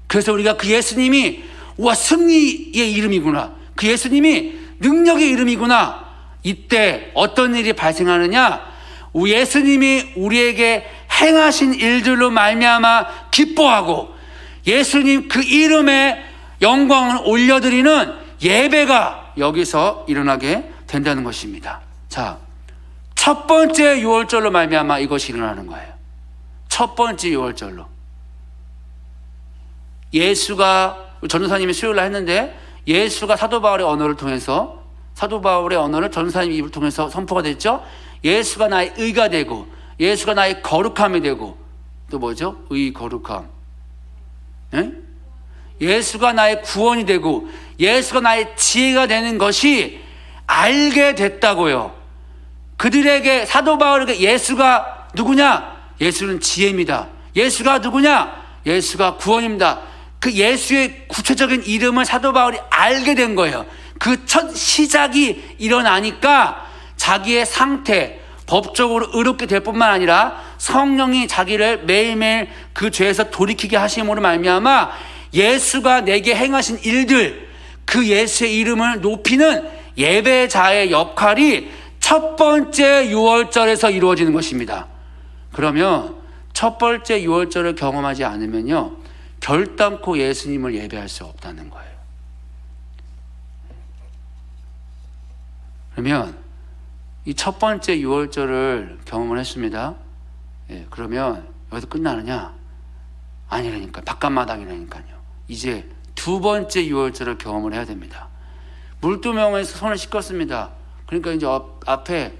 그래서 우리가 그 예수님이 우와, 승리의 이름이구나, 그 예수님이 능력의 이름이구나. 이때 어떤 일이 발생하느냐? 예수님이 우리에게 행하신 일들로 말미암아 기뻐하고 예수님 그 이름에 영광을 올려드리는 예배가 여기서 일어나게 된다는 것입니다. 자, 첫 번째 유월절로 말미암아 이것이 일어나는 거예요. 첫 번째 유월절로 예수가, 전도사님이 수요일날 했는데 예수가 사도 바울의 언어를 통해서, 사도 바울의 언어를 전도사님 입을 통해서 선포가 됐죠. 예수가 나의 의가 되고 예수가 나의 거룩함이 되고, 또 뭐죠? 의, 거룩함. 네? 예수가 나의 구원이 되고 예수가 나의 지혜가 되는 것이 알게 됐다고요. 그들에게, 사도 바울에게 예수가 누구냐? 예수는 지혜입니다. 예수가 누구냐? 예수가 구원입니다. 그 예수의 구체적인 이름을 사도 바울이 알게 된 거예요. 그 첫 시작이 일어나니까 자기의 상태, 법적으로 의롭게 될 뿐만 아니라 성령이 자기를 매일매일 그 죄에서 돌이키게 하심으로 말미암아 예수가 내게 행하신 일들, 그 예수의 이름을 높이는 예배자의 역할이 첫 번째 유월절에서 이루어지는 것입니다. 그러면 첫 번째 유월절을 경험하지 않으면요, 결단코 예수님을 예배할 수 없다는 거예요. 그러면 이 첫 번째 유월절을 경험을 했습니다. 예, 그러면 여기서 끝나느냐? 아니라니까, 바깥마당이라니까요. 이제 두 번째 유월절을 경험을 해야 됩니다. 물두멍에서 손을 씻겼습니다. 그러니까 이제 앞에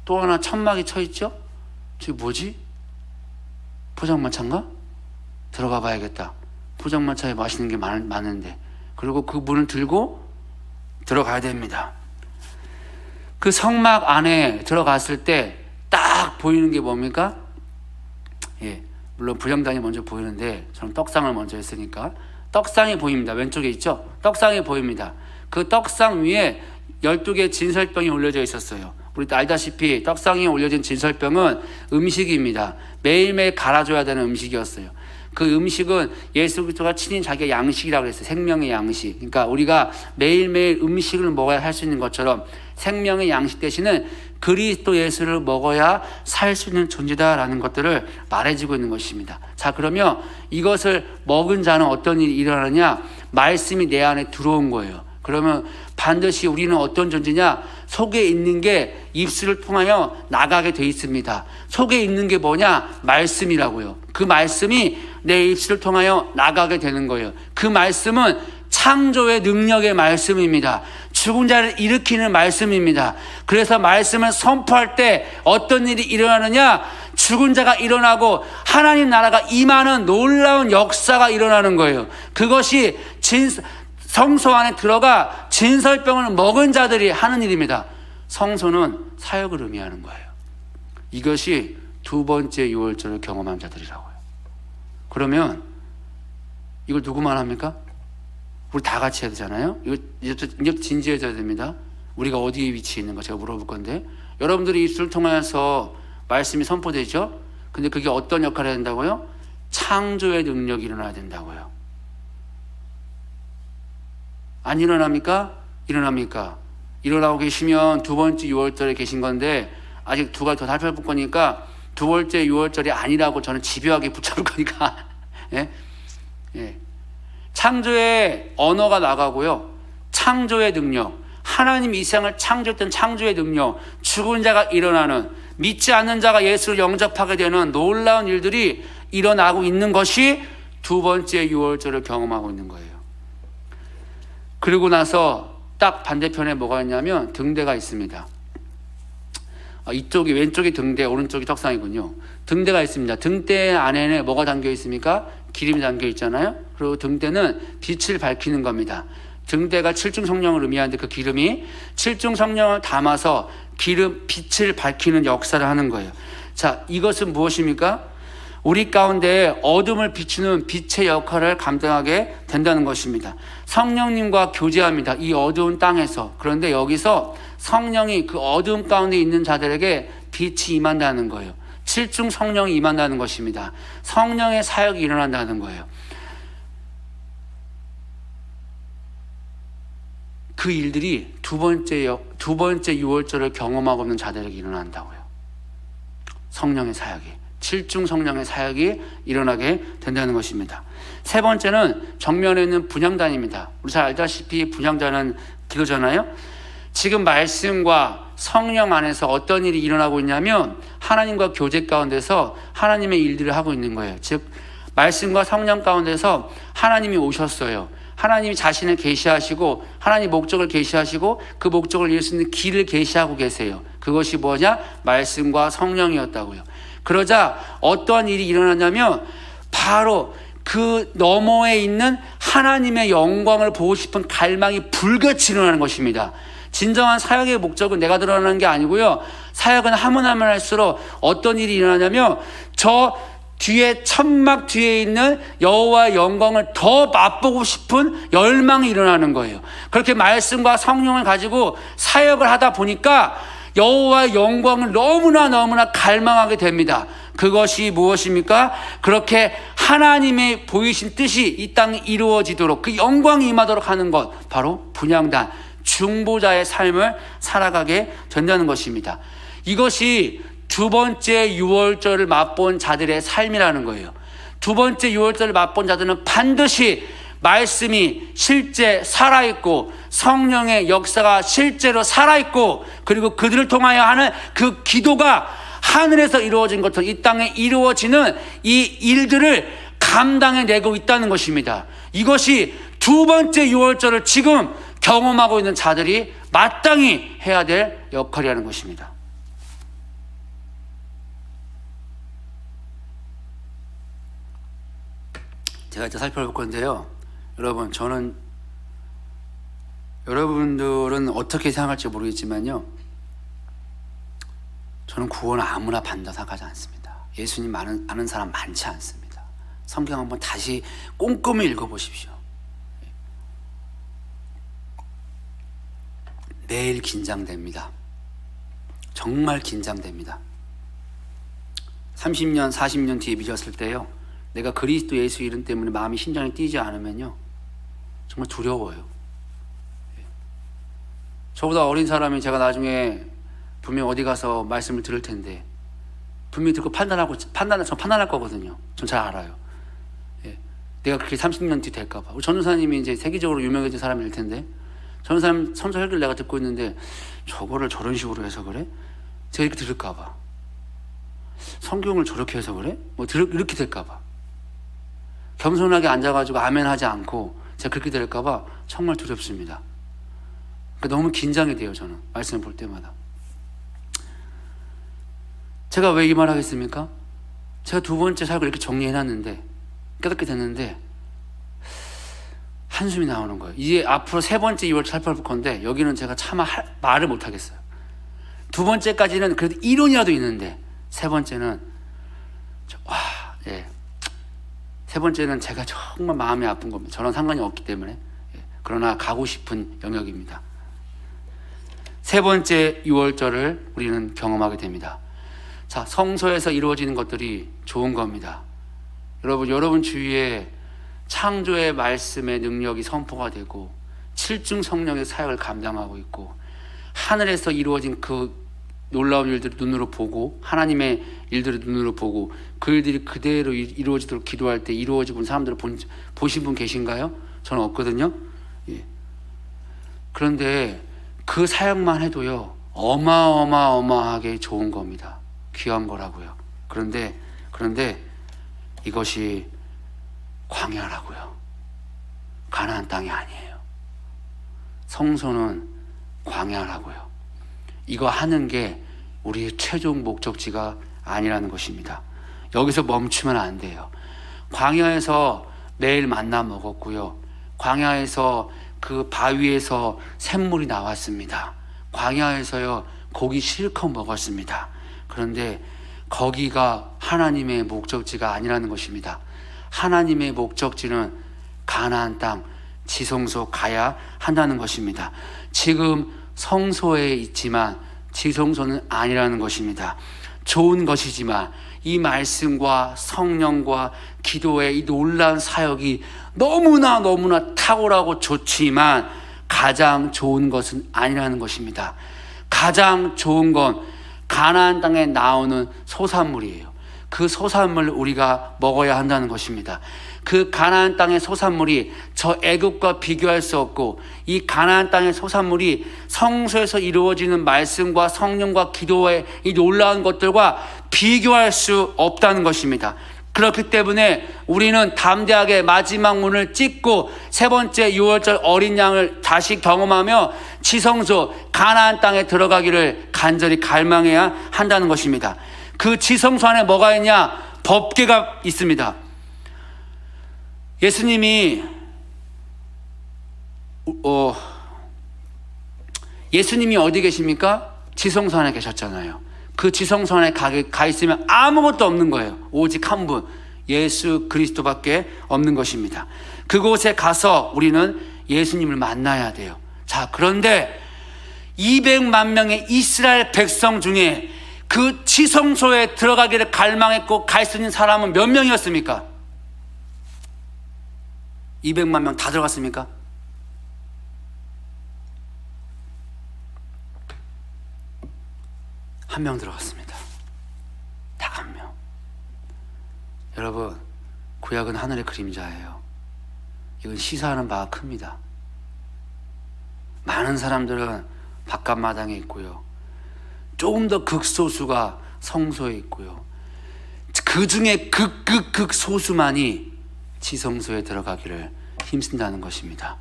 또 하나 천막이 쳐 있죠? 저게 뭐지? 포장마차인가? 들어가 봐야겠다. 포장마차에 맛있는 게 많은데. 그리고 그 문을 들고 들어가야 됩니다. 그 성막 안에 들어갔을 때 딱 보이는 게 뭡니까? 예, 물론 부장단이 먼저 보이는데 저는 떡상을 먼저 했으니까 떡상이 보입니다. 왼쪽에 있죠? 떡상이 보입니다. 그 떡상 위에 12개의 진설병이 올려져 있었어요. 우리 알다시피 떡상에 올려진 진설병은 음식입니다. 매일매일 갈아줘야 되는 음식이었어요. 그 음식은 예수 그리스도가 친히 자기의 양식이라고 했어요. 생명의 양식. 그러니까 우리가 매일매일 음식을 먹어야 할 수 있는 것처럼 생명의 양식 대신은 그리스도 예수를 먹어야 살 수 있는 존재다라는 것들을 말해주고 있는 것입니다. 자, 그러면 이것을 먹은 자는 어떤 일이 일어나느냐? 말씀이 내 안에 들어온 거예요. 그러면 반드시 우리는 어떤 존재냐? 속에 있는 게 입술을 통하여 나가게 돼 있습니다. 속에 있는 게 뭐냐? 말씀이라고요. 그 말씀이 내 입술을 통하여 나가게 되는 거예요. 그 말씀은 창조의 능력의 말씀입니다. 죽은 자를 일으키는 말씀입니다. 그래서 말씀을 선포할 때 어떤 일이 일어나느냐? 죽은 자가 일어나고 하나님 나라가 임하는 놀라운 역사가 일어나는 거예요. 그것이 성소 안에 들어가 진설병을 먹은 자들이 하는 일입니다. 성소는 사역을 의미하는 거예요. 이것이 두 번째 유월절을 경험한 자들이라고요. 그러면 이걸 누구만 합니까? 우리 다 같이 해야 되잖아요. 이제 진지해져야 됩니다. 우리가 어디에 위치해 있는가 제가 물어볼 건데, 여러분들이 입술을 통해서 말씀이 선포되죠. 근데 그게 어떤 역할을 해야 된다고요? 창조의 능력이 일어나야 된다고요. 안 일어납니까? 일어납니까? 일어나고 계시면 두 번째 유월절에 계신 건데, 아직 두 가지 더 살펴볼 거니까 두 번째 유월절이 아니라고 저는 집요하게 붙잡을 거니까 예? 예. 창조의 언어가 나가고요. 창조의 능력, 하나님 이 세상을 창조했던 창조의 능력, 죽은 자가 일어나는, 믿지 않는 자가 예수를 영접하게 되는 놀라운 일들이 일어나고 있는 것이 두 번째 유월절을 경험하고 있는 거예요. 그리고 나서 딱 반대편에 뭐가 있냐면 등대가 있습니다. 이쪽이 왼쪽이 등대, 오른쪽이 떡상이군요. 등대가 있습니다. 등대 안에는 뭐가 담겨 있습니까? 기름이 담겨 있잖아요. 그리고 등대는 빛을 밝히는 겁니다. 등대가 칠중 성령을 의미하는데 그 기름이 칠중 성령을 담아서 빛을 밝히는 역사를 하는 거예요. 자, 이것은 무엇입니까? 우리 가운데 어둠을 비추는 빛의 역할을 감당하게 된다는 것입니다. 성령님과 교제합니다. 이 어두운 땅에서. 그런데 여기서 성령이 그 어두운 가운데 있는 자들에게 빛이 임한다는 거예요. 칠중 성령이 임한다는 것입니다. 성령의 사역이 일어난다는 거예요. 그 일들이 두 번째 유월절을 경험하고 있는 자들에게 일어난다고요. 성령의 사역이, 칠중 성령의 사역이 일어나게 된다는 것입니다. 세 번째는 정면에 있는 분향단입니다. 우리 잘 알다시피 분향단은 기도잖아요. 지금 말씀과 성령 안에서 어떤 일이 일어나고 있냐면 하나님과 교제 가운데서 하나님의 일들을 하고 있는 거예요. 즉 말씀과 성령 가운데서 하나님이 오셨어요. 하나님이 자신을 계시하시고 하나님 목적을 계시하시고 그 목적을 이룰 수 있는 길을 계시하고 계세요. 그것이 뭐냐? 말씀과 성령이었다고요. 그러자 어떠한 일이 일어나냐면 바로 그 너머에 있는 하나님의 영광을 보고 싶은 갈망이 불같이 일어나는 것입니다. 진정한 사역의 목적은 내가 드러나는 게 아니고요. 사역은 하면 할수록 어떤 일이 일어나냐면 저 뒤에 천막 뒤에 있는 여호와의 영광을 더 맛보고 싶은 열망이 일어나는 거예요. 그렇게 말씀과 성령을 가지고 사역을 하다 보니까 여호와의 영광을 너무나 갈망하게 됩니다. 그것이 무엇입니까? 그렇게 하나님의 보이신 뜻이 이 땅에 이루어지도록 그 영광이 임하도록 하는 것, 바로 분향단, 중보자의 삶을 살아가게 된다는 것입니다. 이것이 두 번째 유월절을 맛본 자들의 삶이라는 거예요. 두 번째 유월절을 맛본 자들은 반드시 말씀이 실제 살아있고 성령의 역사가 실제로 살아있고 그리고 그들을 통하여 하는 그 기도가 하늘에서 이루어진 것처럼 이 땅에 이루어지는 이 일들을 감당해내고 있다는 것입니다. 이것이 두 번째 유월절을 지금 경험하고 있는 자들이 마땅히 해야 될 역할이라는 것입니다. 제가 이제 살펴볼 건데요. 여러분, 여러분들은 어떻게 생각할지 모르겠지만요. 저는 구원을 아무나 받는다 생각하지 않습니다. 예수님 아는 사람 많지 않습니다. 성경 한번 다시 꼼꼼히 읽어보십시오. 매일 긴장됩니다. 정말 긴장됩니다. 30년, 40년 뒤에 믿었을 때요. 내가 그리스도 예수 이름 때문에 마음이 심장이 뛰지 않으면요. 정말 두려워요. 저보다 어린 사람이 제가 나중에 분명 어디 가서 말씀을 들을 텐데 분명히 듣고 전 판단할 거거든요. 전 잘 알아요. 내가 그렇게 30년 뒤 될까 봐. 우리 전도사님이 이제 세계적으로 유명해진 사람일 텐데 전도사님 선서 설교를 내가 듣고 있는데 저거를 저런 식으로 해서 그래? 제가 이렇게 들을까 봐. 성경을 저렇게 해서 그래? 이렇게 될까 봐. 겸손하게 앉아가지고 아멘 하지 않고 제가 그렇게 될까봐 정말 두렵습니다. 그러니까 너무 긴장이 돼요. 저는 말씀을 볼 때마다. 제가 왜 이 말 하겠습니까? 제가 두 번째 사역을 이렇게 정리해놨는데, 깨닫게 됐는데 한숨이 나오는 거예요. 이제 앞으로 세 번째 2월 살펴볼 건데 여기는 제가 차마 말을 못 하겠어요. 두 번째까지는 그래도 이론이라도 있는데 세 번째는 세 번째는 제가 정말 마음이 아픈 겁니다. 저랑 상관이 없기 때문에. 그러나 가고 싶은 영역입니다. 세 번째 6월절을 우리는 경험하게 됩니다. 자, 성소에서 이루어지는 것들이 좋은 겁니다. 여러분 주위에 창조의 말씀의 능력이 선포가 되고 7중 성령의 사역을 감당하고 있고 하늘에서 이루어진 그 놀라운 일들을 눈으로 보고 하나님의 일들을 눈으로 보고 그 일들이 그대로 이루어지도록 기도할 때 이루어지고 있는 사람들을 보신 분 계신가요? 저는 없거든요. 예. 그런데 그 사역만 해도요 어마어마하게 좋은 겁니다. 귀한 거라고요. 그런데 이것이 광야라고요. 가나안 땅이 아니에요. 성소는 광야라고요. 이거 하는 게 우리의 최종 목적지가 아니라는 것입니다. 여기서 멈추면 안 돼요. 광야에서 매일 만나 먹었고요. 광야에서 그 바위에서 샘물이 나왔습니다. 광야에서요 고기 실컷 먹었습니다. 그런데 거기가 하나님의 목적지가 아니라는 것입니다. 하나님의 목적지는 가나안 땅 지성소 가야 한다는 것입니다. 지금 성소에 있지만 지성소는 아니라는 것입니다. 좋은 것이지만 이 말씀과 성령과 기도의 이 놀라운 사역이 너무나 탁월하고 좋지만 가장 좋은 것은 아니라는 것입니다. 가장 좋은 건 가나안 땅에 나오는 소산물이에요. 그 소산물을 우리가 먹어야 한다는 것입니다. 그 가나안 땅의 소산물이 저 애굽과 비교할 수 없고 이 가나안 땅의 소산물이 성소에서 이루어지는 말씀과 성령과 기도의 이 놀라운 것들과 비교할 수 없다는 것입니다. 그렇기 때문에 우리는 담대하게 마지막 문을 찍고 세 번째 6월절 어린 양을 다시 경험하며 지성소 가나안 땅에 들어가기를 간절히 갈망해야 한다는 것입니다. 그 지성소 안에 뭐가 있냐? 법궤가 있습니다. 예수님이 어디 계십니까? 지성소 안에 계셨잖아요. 그 지성소 안에 가 있으면 아무것도 없는 거예요. 오직 한 분, 예수 그리스도밖에 없는 것입니다. 그곳에 가서 우리는 예수님을 만나야 돼요. 자, 그런데 200만 명의 이스라엘 백성 중에 그 지성소에 들어가기를 갈망했고 갈 수 있는 사람은 몇 명이었습니까? 200만 명 다 들어갔습니까? 한 명 들어갔습니다. 딱 한 명. 여러분, 구약은 하늘의 그림자예요. 이건 시사하는 바가 큽니다. 많은 사람들은 바깥마당에 있고요. 조금 더 극소수가 성소에 있고요. 그 중에 극소수만이 지성소에 들어가기를 힘쓴다는 것입니다.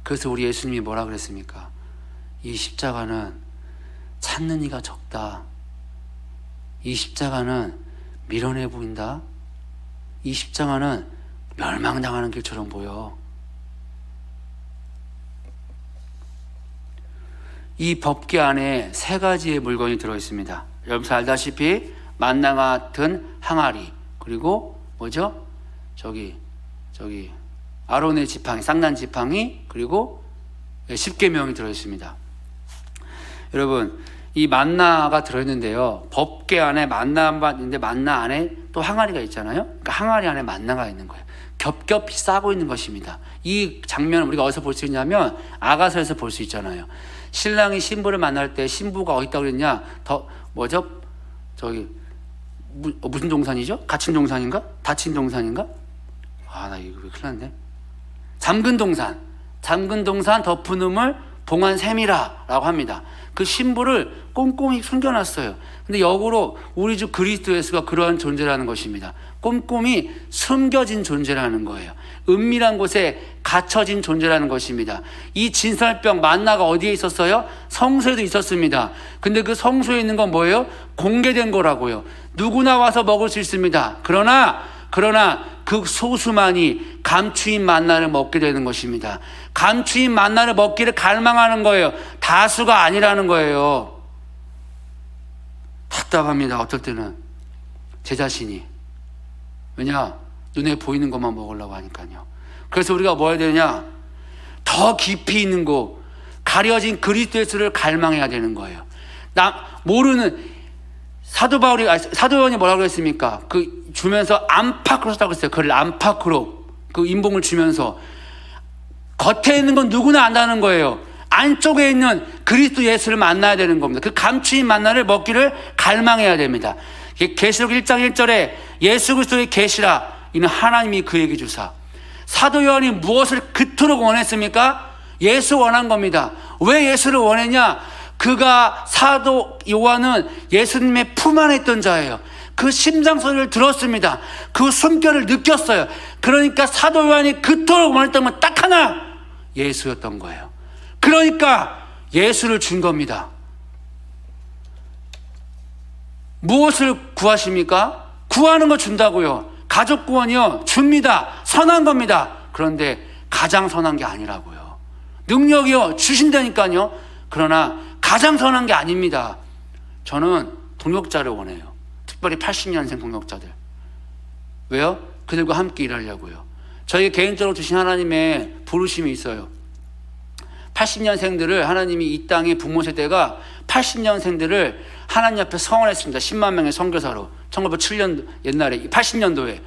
그래서 우리 예수님이 뭐라 그랬습니까? 이 십자가는 찾는 이가 적다. 이 십자가는 미련해 보인다. 이 십자가는 멸망당하는 길처럼 보여. 이 법궤 안에 세 가지의 물건이 들어있습니다. 여러분 알다시피 만나 같은 항아리, 그리고 뭐죠? 저기 아론의 지팡이, 쌍난 지팡이, 그리고 십계명이 들어있습니다. 여러분, 이 만나가 들어있는데요, 법궤 안에 만나가 있는데 만나 안에 또 항아리가 있잖아요. 그러니까 항아리 안에 만나가 있는 거예요. 겹겹이 싸고 있는 것입니다. 이 장면을 우리가 어디서 볼 수 있냐면 아가서에서 볼 수 있잖아요. 신랑이 신부를 만날 때 신부가 어디 있다고 그랬냐? 무슨 동산이죠? 갇힌 동산인가? 닫힌 동산인가? 나 이거 큰일 났네. 잠근 동산 덮은 우물 봉한샘이라라고 합니다. 그 신부를 꼼꼼히 숨겨놨어요. 근데 역으로 우리 주 그리스도 예수가 그러한 존재라는 것입니다. 꼼꼼히 숨겨진 존재라는 거예요. 은밀한 곳에 갇혀진 존재라는 것입니다. 이 진설병 만나가 어디에 있었어요? 성소에도 있었습니다. 근데 그 성소에 있는 건 뭐예요? 공개된 거라고요. 누구나 와서 먹을 수 있습니다. 그러나 그 소수만이 감추인 만나를 먹게 되는 것입니다. 감추인 만나를 먹기를 갈망하는 거예요. 다수가 아니라는 거예요. 답답합니다. 어떨 때는 제 자신이. 왜냐? 눈에 보이는 것만 먹으려고 하니까요. 그래서 우리가 뭐 해야 되냐? 더 깊이 있는 곳, 가려진 그리스도 예수를 갈망해야 되는 거예요. 모르는 사도 요한이 뭐라고 했습니까? 그 주면서 안팎으로 썼다고 했어요. 그를 안팎으로 그 인봉을 주면서 겉에 있는 건 누구나 안다는 거예요. 안쪽에 있는 그리스도 예수를 만나야 되는 겁니다. 그 감추인 만나를 먹기를 갈망해야 됩니다. 계시록 1장 1절에 예수 그리스도의 계시라 이는 하나님이 그에게 주사. 사도 요한이 무엇을 그토록 원했습니까? 예수 원한 겁니다. 왜 예수를 원했냐? 그가 사도 요한은 예수님의 품 안에 있던 자예요. 그 심장 소리를 들었습니다. 그 숨결을 느꼈어요. 그러니까 사도 요한이 그토록 원했던 건 딱 하나, 예수였던 거예요. 그러니까 예수를 준 겁니다. 무엇을 구하십니까? 구하는 거 준다고요. 가족 구원이요, 줍니다. 선한 겁니다. 그런데 가장 선한 게 아니라고요. 능력이요, 주신다니까요. 그러나 가장 선한 게 아닙니다. 저는 동역자를 원해요. 특별히 80년생 동역자들. 왜요? 그들과 함께 일하려고요. 저희 개인적으로 주신 하나님의 부르심이 있어요. 80년생들을 하나님이 이 땅의 부모 세대가 80년생들을 하나님 앞에 서원했습니다. 10만 명의 선교사로. 1907년 옛날에 80년도에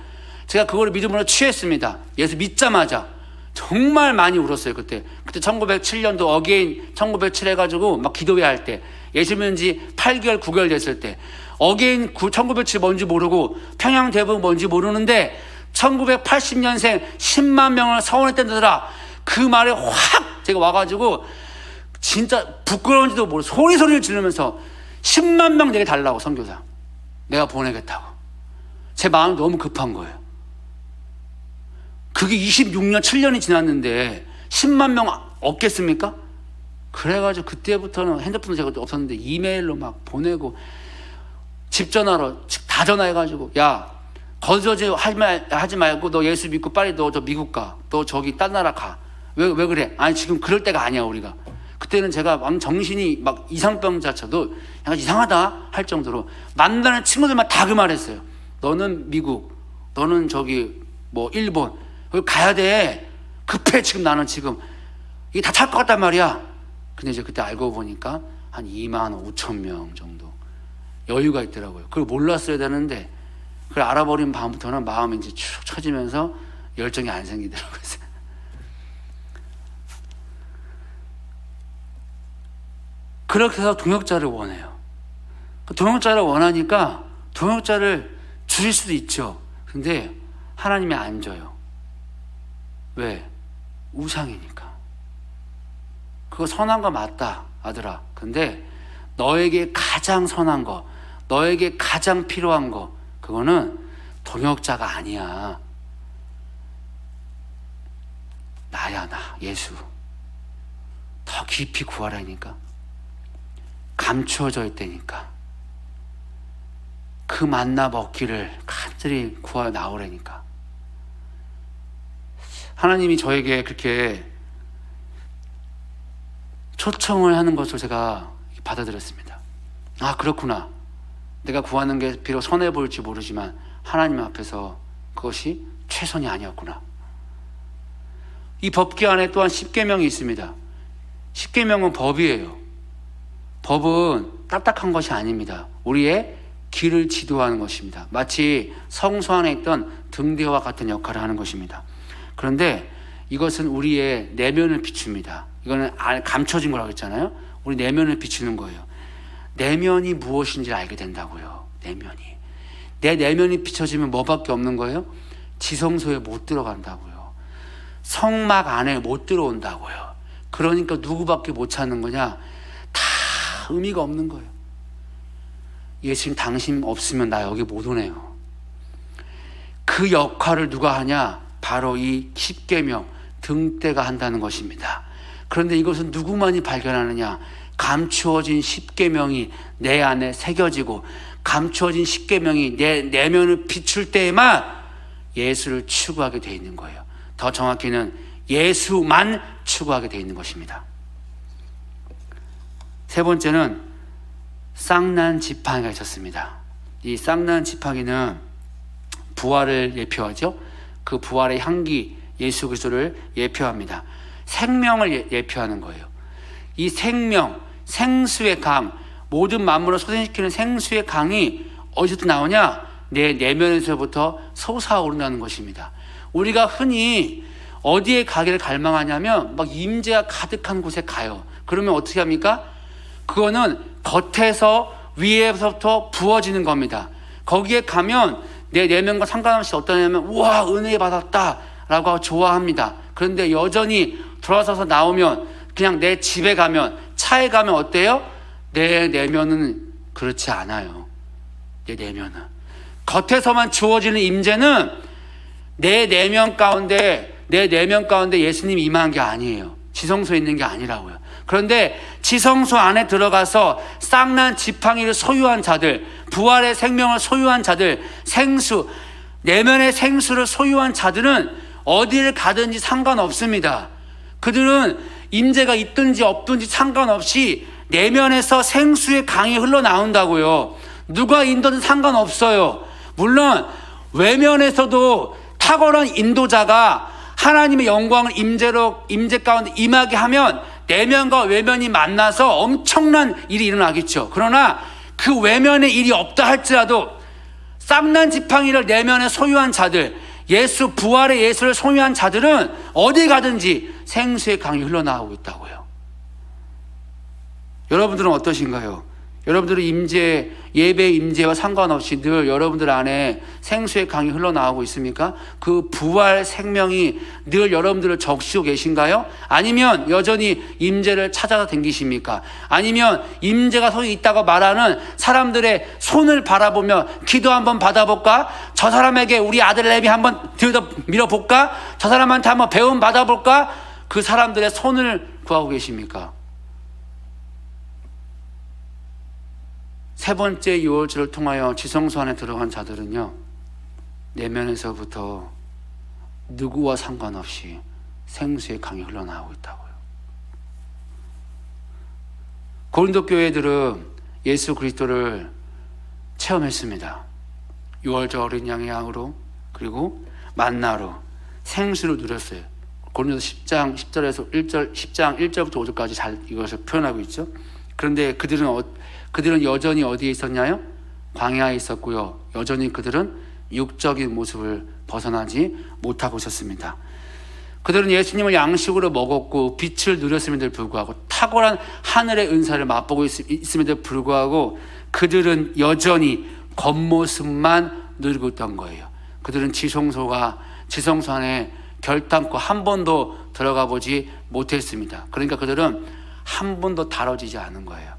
제가 그거를 믿음으로 취했습니다. 예수 믿자마자 정말 많이 울었어요. 그때 1907년도 어게인 1907 해가지고 막 기도회 할 때, 예수 믿은 지 8개월 9개월 됐을 때 어게인 1907 뭔지 모르고 평양 대북 뭔지 모르는데 1980년생 10만 명을 서원했다더라. 그 말에 확 제가 와가지고 진짜 부끄러운지도 모르고 소리를 지르면서 10만 명 내게 달라고, 선교사 내가 보내겠다고. 제 마음이 너무 급한 거예요. 그게 26년 7년이 지났는데 10만 명 없겠습니까? 그래가지고 그때부터는 핸드폰 제가 없었는데 이메일로 막 보내고 집 전화로 다 전화해가지고, 야 거저지 하지 말고 너 예수 믿고 빨리 너 저 미국 가, 너 저기 딴 나라 가. 왜 그래? 아니 지금 그럴 때가 아니야 우리가. 그때는 제가 정신이 막 이상병자쳐도 약간 이상하다 할 정도로 만나는 친구들만 다 그 말했어요. 너는 미국, 너는 저기 뭐 일본, 여기 가야 돼. 급해. 지금 나는 지금 이게 다 찰 것 같단 말이야. 근데 이제 그때 알고 보니까 한 2만 5천 명 정도 여유가 있더라고요. 그걸 몰랐어야 되는데 그걸 알아버린 밤부터는 마음이 이제 축 처지면서 열정이 안 생기더라고요. 그렇게 해서 동역자를 원해요. 동역자를 원하니까 동역자를 주실 수도 있죠. 근데 하나님이 안 줘요. 왜? 우상이니까. 그거 선한 거 맞다, 아들아. 근데 너에게 가장 선한 거, 너에게 가장 필요한 거, 그거는 동역자가 아니야. 나야, 나, 예수. 더 깊이 구하라니까. 감추어져 있다니까. 그 만나 먹기를 간절히 구하 나오라니까. 하나님이 저에게 그렇게 초청을 하는 것을 제가 받아들였습니다. 아, 그렇구나. 내가 구하는 게 비록 선해 보일지 모르지만 하나님 앞에서 그것이 최선이 아니었구나. 이 법궤 안에 또한 10계명이 있습니다. 10계명은 법이에요. 법은 딱딱한 것이 아닙니다. 우리의 길을 지도하는 것입니다. 마치 성소 안에 있던 등대와 같은 역할을 하는 것입니다. 그런데 이것은 우리의 내면을 비춥니다. 이거는 감춰진 거라고 했잖아요. 우리 내면을 비추는 거예요. 내면이 무엇인지 알게 된다고요. 내면이. 내 내면이 비춰지면 뭐밖에 없는 거예요? 지성소에 못 들어간다고요. 성막 안에 못 들어온다고요. 그러니까 누구밖에 못 찾는 거냐? 다 의미가 없는 거예요. 예수님 당신 없으면 나 여기 못 오네요. 그 역할을 누가 하냐? 바로 이 십계명 등대가 한다는 것입니다. 그런데 이것은 누구만이 발견하느냐? 감추어진 십계명이 내 안에 새겨지고 감추어진 십계명이 내 내면을 비출 때에만 예수를 추구하게 되어 있는 거예요. 더 정확히는 예수만 추구하게 되어 있는 것입니다. 세 번째는 쌍난 지팡이가 있었습니다. 이 쌍난 지팡이는 부활을 예표하죠. 그 부활의 향기, 예수 그리스도를 예표합니다. 생명을 예표하는 거예요. 이 생명, 생수의 강, 모든 만물을 소생시키는 생수의 강이 어디서부터 나오냐? 내 내면에서부터 솟아오른다는 것입니다. 우리가 흔히 어디에 가기를 갈망하냐면 막 임재가 가득한 곳에 가요. 그러면 어떻게 합니까? 그거는 겉에서 위에서부터 부어지는 겁니다. 거기에 가면 내 내면과 상관없이 어떠냐면 우와 은혜 받았다 라고 좋아합니다. 그런데 여전히 돌아서서 나오면 그냥 내 집에 가면 차에 가면 어때요? 내 내면은 그렇지 않아요. 내 내면은 겉에서만 주어지는 임재는 내 내면 가운데 예수님이 임한 게 아니에요. 지성소에 있는 게 아니라고요. 그런데 지성소 안에 들어가서 쌍난 지팡이를 소유한 자들, 부활의 생명을 소유한 자들, 생수, 내면의 생수를 소유한 자들은 어디를 가든지 상관없습니다. 그들은 임재가 있든지 없든지 상관없이 내면에서 생수의 강이 흘러나온다고요. 누가 인도든 상관없어요. 물론 외면에서도 탁월한 인도자가 하나님의 영광을 임재 가운데 임하게 하면 내면과 외면이 만나서 엄청난 일이 일어나겠죠. 그러나 그 외면의 일이 없다 할지라도 쌍난 지팡이를 내면에 소유한 자들, 예수 부활의 예수를 소유한 자들은 어디 가든지 생수의 강이 흘러나오고 있다고요. 여러분들은 어떠신가요? 여러분들은 예배의 임재와 상관없이 늘 여러분들 안에 생수의 강이 흘러나오고 있습니까? 그 부활 생명이 늘 여러분들을 적시고 계신가요? 아니면 여전히 임재를 찾아서 다니십니까? 아니면 임재가 소위 있다고 말하는 사람들의 손을 바라보며 기도 한번 받아볼까? 저 사람에게 우리 아들 내비 한번 들여 밀어볼까? 저 사람한테 한번 배움 받아볼까? 그 사람들의 손을 구하고 계십니까? 세 번째 유월절을 통하여 지성소 안에 들어간 자들은요, 내면에서부터 누구와 상관없이 생수의 강이 흘러나오고 있다고요. 고린도 교회들은 예수 그리스도를 체험했습니다. 유월절 어린 양의 양으로, 그리고 만나로 생수를 누렸어요. 고린도서 10장 10절에서 10장 1절부터 5절까지 잘 이것을 표현하고 있죠. 그런데 그들은 여전히 어디에 있었냐요? 광야에 있었고요. 여전히 그들은 육적인 모습을 벗어나지 못하고 있었습니다. 그들은 예수님을 양식으로 먹었고 빛을 누렸음에도 불구하고 탁월한 하늘의 은사를 맛보고 있음에도 불구하고 그들은 여전히 겉모습만 누리고 있던 거예요. 그들은 지성소 안에 결단코 한 번도 들어가 보지 못했습니다. 그러니까 그들은 한 번도 다뤄지지 않은 거예요.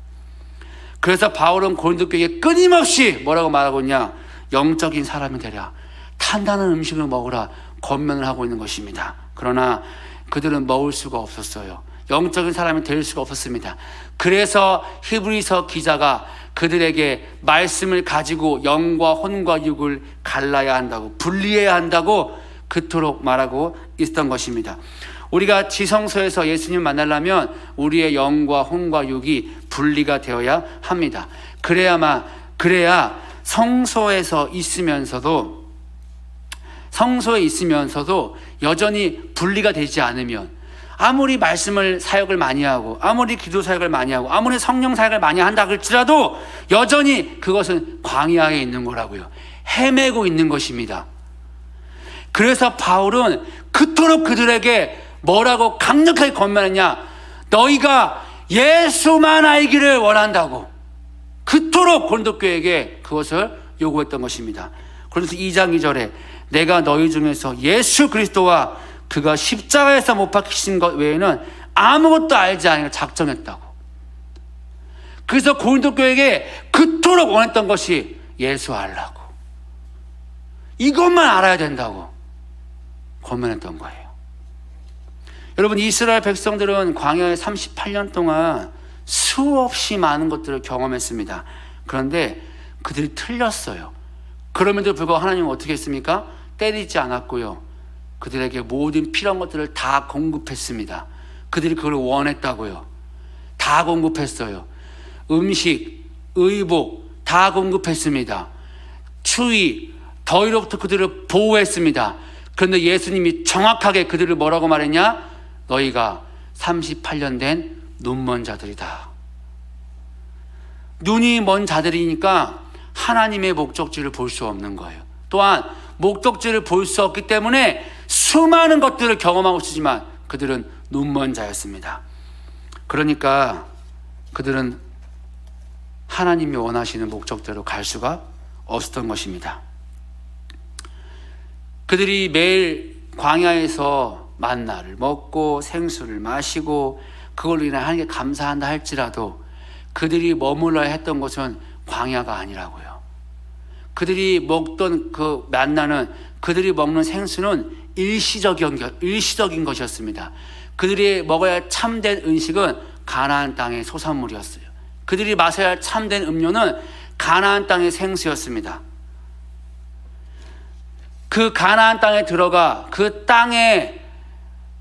그래서 바울은 고린도 교회에 끊임없이 뭐라고 말하고 있냐? 영적인 사람이 되라, 탄단한 음식을 먹으라 권면을 하고 있는 것입니다. 그러나 그들은 먹을 수가 없었어요. 영적인 사람이 될 수가 없었습니다. 그래서 히브리서 기자가 그들에게 말씀을 가지고 영과 혼과 육을 갈라야 한다고, 분리해야 한다고 그토록 말하고 있었던 것입니다. 우리가 지성소에서 예수님 만나려면 우리의 영과 혼과 육이 분리가 되어야 합니다. 그래야 성소에 있으면서도 여전히 분리가 되지 않으면, 아무리 말씀을 사역을 많이 하고 아무리 기도 사역을 많이 하고 아무리 성령 사역을 많이 한다 할지라도 여전히 그것은 광야에 있는 거라고요. 헤매고 있는 것입니다. 그래서 바울은 그토록 그들에게 뭐라고 강력하게 권면했냐? 너희가 예수만 알기를 원한다고 그토록 고린도 교회에게 그것을 요구했던 것입니다. 그래서 2장 2절에 내가 너희 중에서 예수 그리스도와 그가 십자가에서 못 박히신 것 외에는 아무것도 알지 않으려 작정했다고. 그래서 고린도 교회에게 그토록 원했던 것이 예수 알라고, 이것만 알아야 된다고 고민했던 거예요. 여러분, 이스라엘 백성들은 광야에 38년 동안 수없이 많은 것들을 경험했습니다. 그런데 그들이 틀렸어요. 그럼에도 불구하고 하나님은 어떻게 했습니까? 때리지 않았고요, 그들에게 모든 필요한 것들을 다 공급했습니다. 그들이 그걸 원했다고요. 다 공급했어요. 음식, 의복 다 공급했습니다. 추위, 더위로부터 그들을 보호했습니다. 그런데 예수님이 정확하게 그들을 뭐라고 말했냐? 너희가 38년 된 눈먼 자들이다. 눈이 먼 자들이니까 하나님의 목적지를 볼 수 없는 거예요. 또한 목적지를 볼 수 없기 때문에 수많은 것들을 경험하고 있지만 그들은 눈먼 자였습니다. 그러니까 그들은 하나님이 원하시는 목적대로 갈 수가 없었던 것입니다. 그들이 매일 광야에서 만나를 먹고 생수를 마시고 그걸로 인해 하나님께 감사한다 할지라도 그들이 머물러야 했던 곳은 광야가 아니라고요. 그들이 먹던 그 만나는, 그들이 먹는 생수는 일시적인 것이었습니다. 그들이 먹어야 할 참된 음식은 가나안 땅의 소산물이었어요. 그들이 마셔야 할 참된 음료는 가나안 땅의 생수였습니다. 그 가나안 땅에 들어가 그 땅의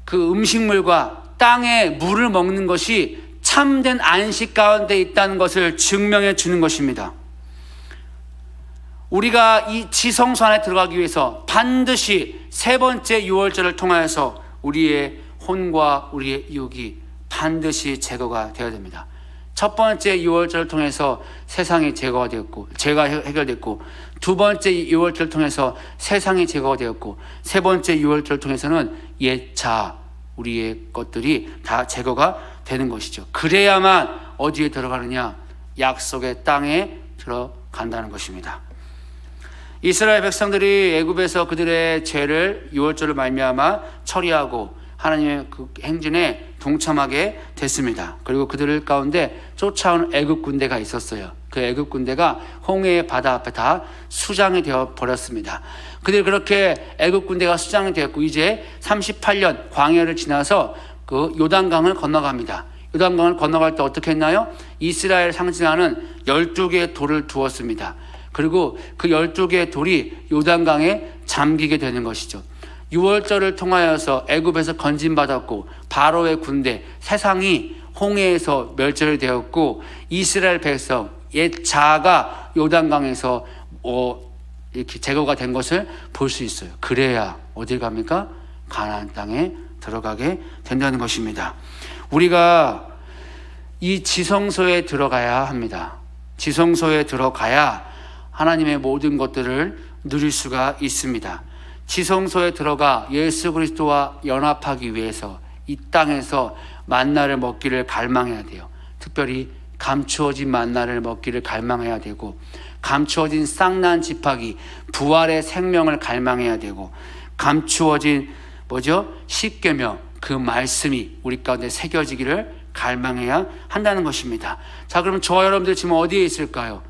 그 음식물과 땅의 물을 먹는 것이 참된 안식 가운데 있다는 것을 증명해 주는 것입니다. 우리가 이 지성소 안에 들어가기 위해서 반드시 세 번째 유월절을 통하여서 우리의 혼과 우리의 유혹이 반드시 제거가 되어야 됩니다. 첫 번째 유월절을 통해서 세상이 제거가 되었고, 죄가 해결됐고, 두 번째 유월절을 통해서 세상이 제거가 되었고, 세 번째 유월절을 통해서는 옛 자, 우리의 것들이 다 제거가 되는 것이죠. 그래야만 어디에 들어가느냐? 약속의 땅에 들어간다는 것입니다. 이스라엘 백성들이 애굽에서 그들의 죄를 유월절을 말미암아 처리하고 하나님의 그 행진에 동참하게 됐습니다. 그리고 그들 가운데 쫓아온 애굽 군대가 있었어요. 그 애굽 군대가 홍해의 바다 앞에 다 수장이 되어 버렸습니다. 그들이 그렇게 애굽 군대가 수장이 되었고 이제 38년 광야를 지나서 그 요단강을 건너갑니다. 요단강을 건너갈 때 어떻게 했나요? 이스라엘 상징하는 12개의 돌을 두었습니다. 그리고 그 12개의 돌이 요단강에 잠기게 되는 것이죠. 유월절을 통하여서 애굽에서 건진받았고 바로의 군대, 세상이 홍해에서 멸절이 되었고 이스라엘 백성, 옛 자아가 요단강에서 이렇게 제거가 된 것을 볼 수 있어요. 그래야 어딜 갑니까? 가나안 땅에 들어가게 된다는 것입니다. 우리가 이 지성소에 들어가야 합니다. 지성소에 들어가야 하나님의 모든 것들을 누릴 수가 있습니다. 지성소에 들어가 예수 그리스도와 연합하기 위해서 이 땅에서 만나를 먹기를 갈망해야 돼요. 특별히 감추어진 만나를 먹기를 갈망해야 되고, 감추어진 쌍난 지팡이 부활의 생명을 갈망해야 되고, 감추어진 십계명 그 말씀이 우리 가운데 새겨지기를 갈망해야 한다는 것입니다. 자, 그럼 저와 여러분들 지금 어디에 있을까요?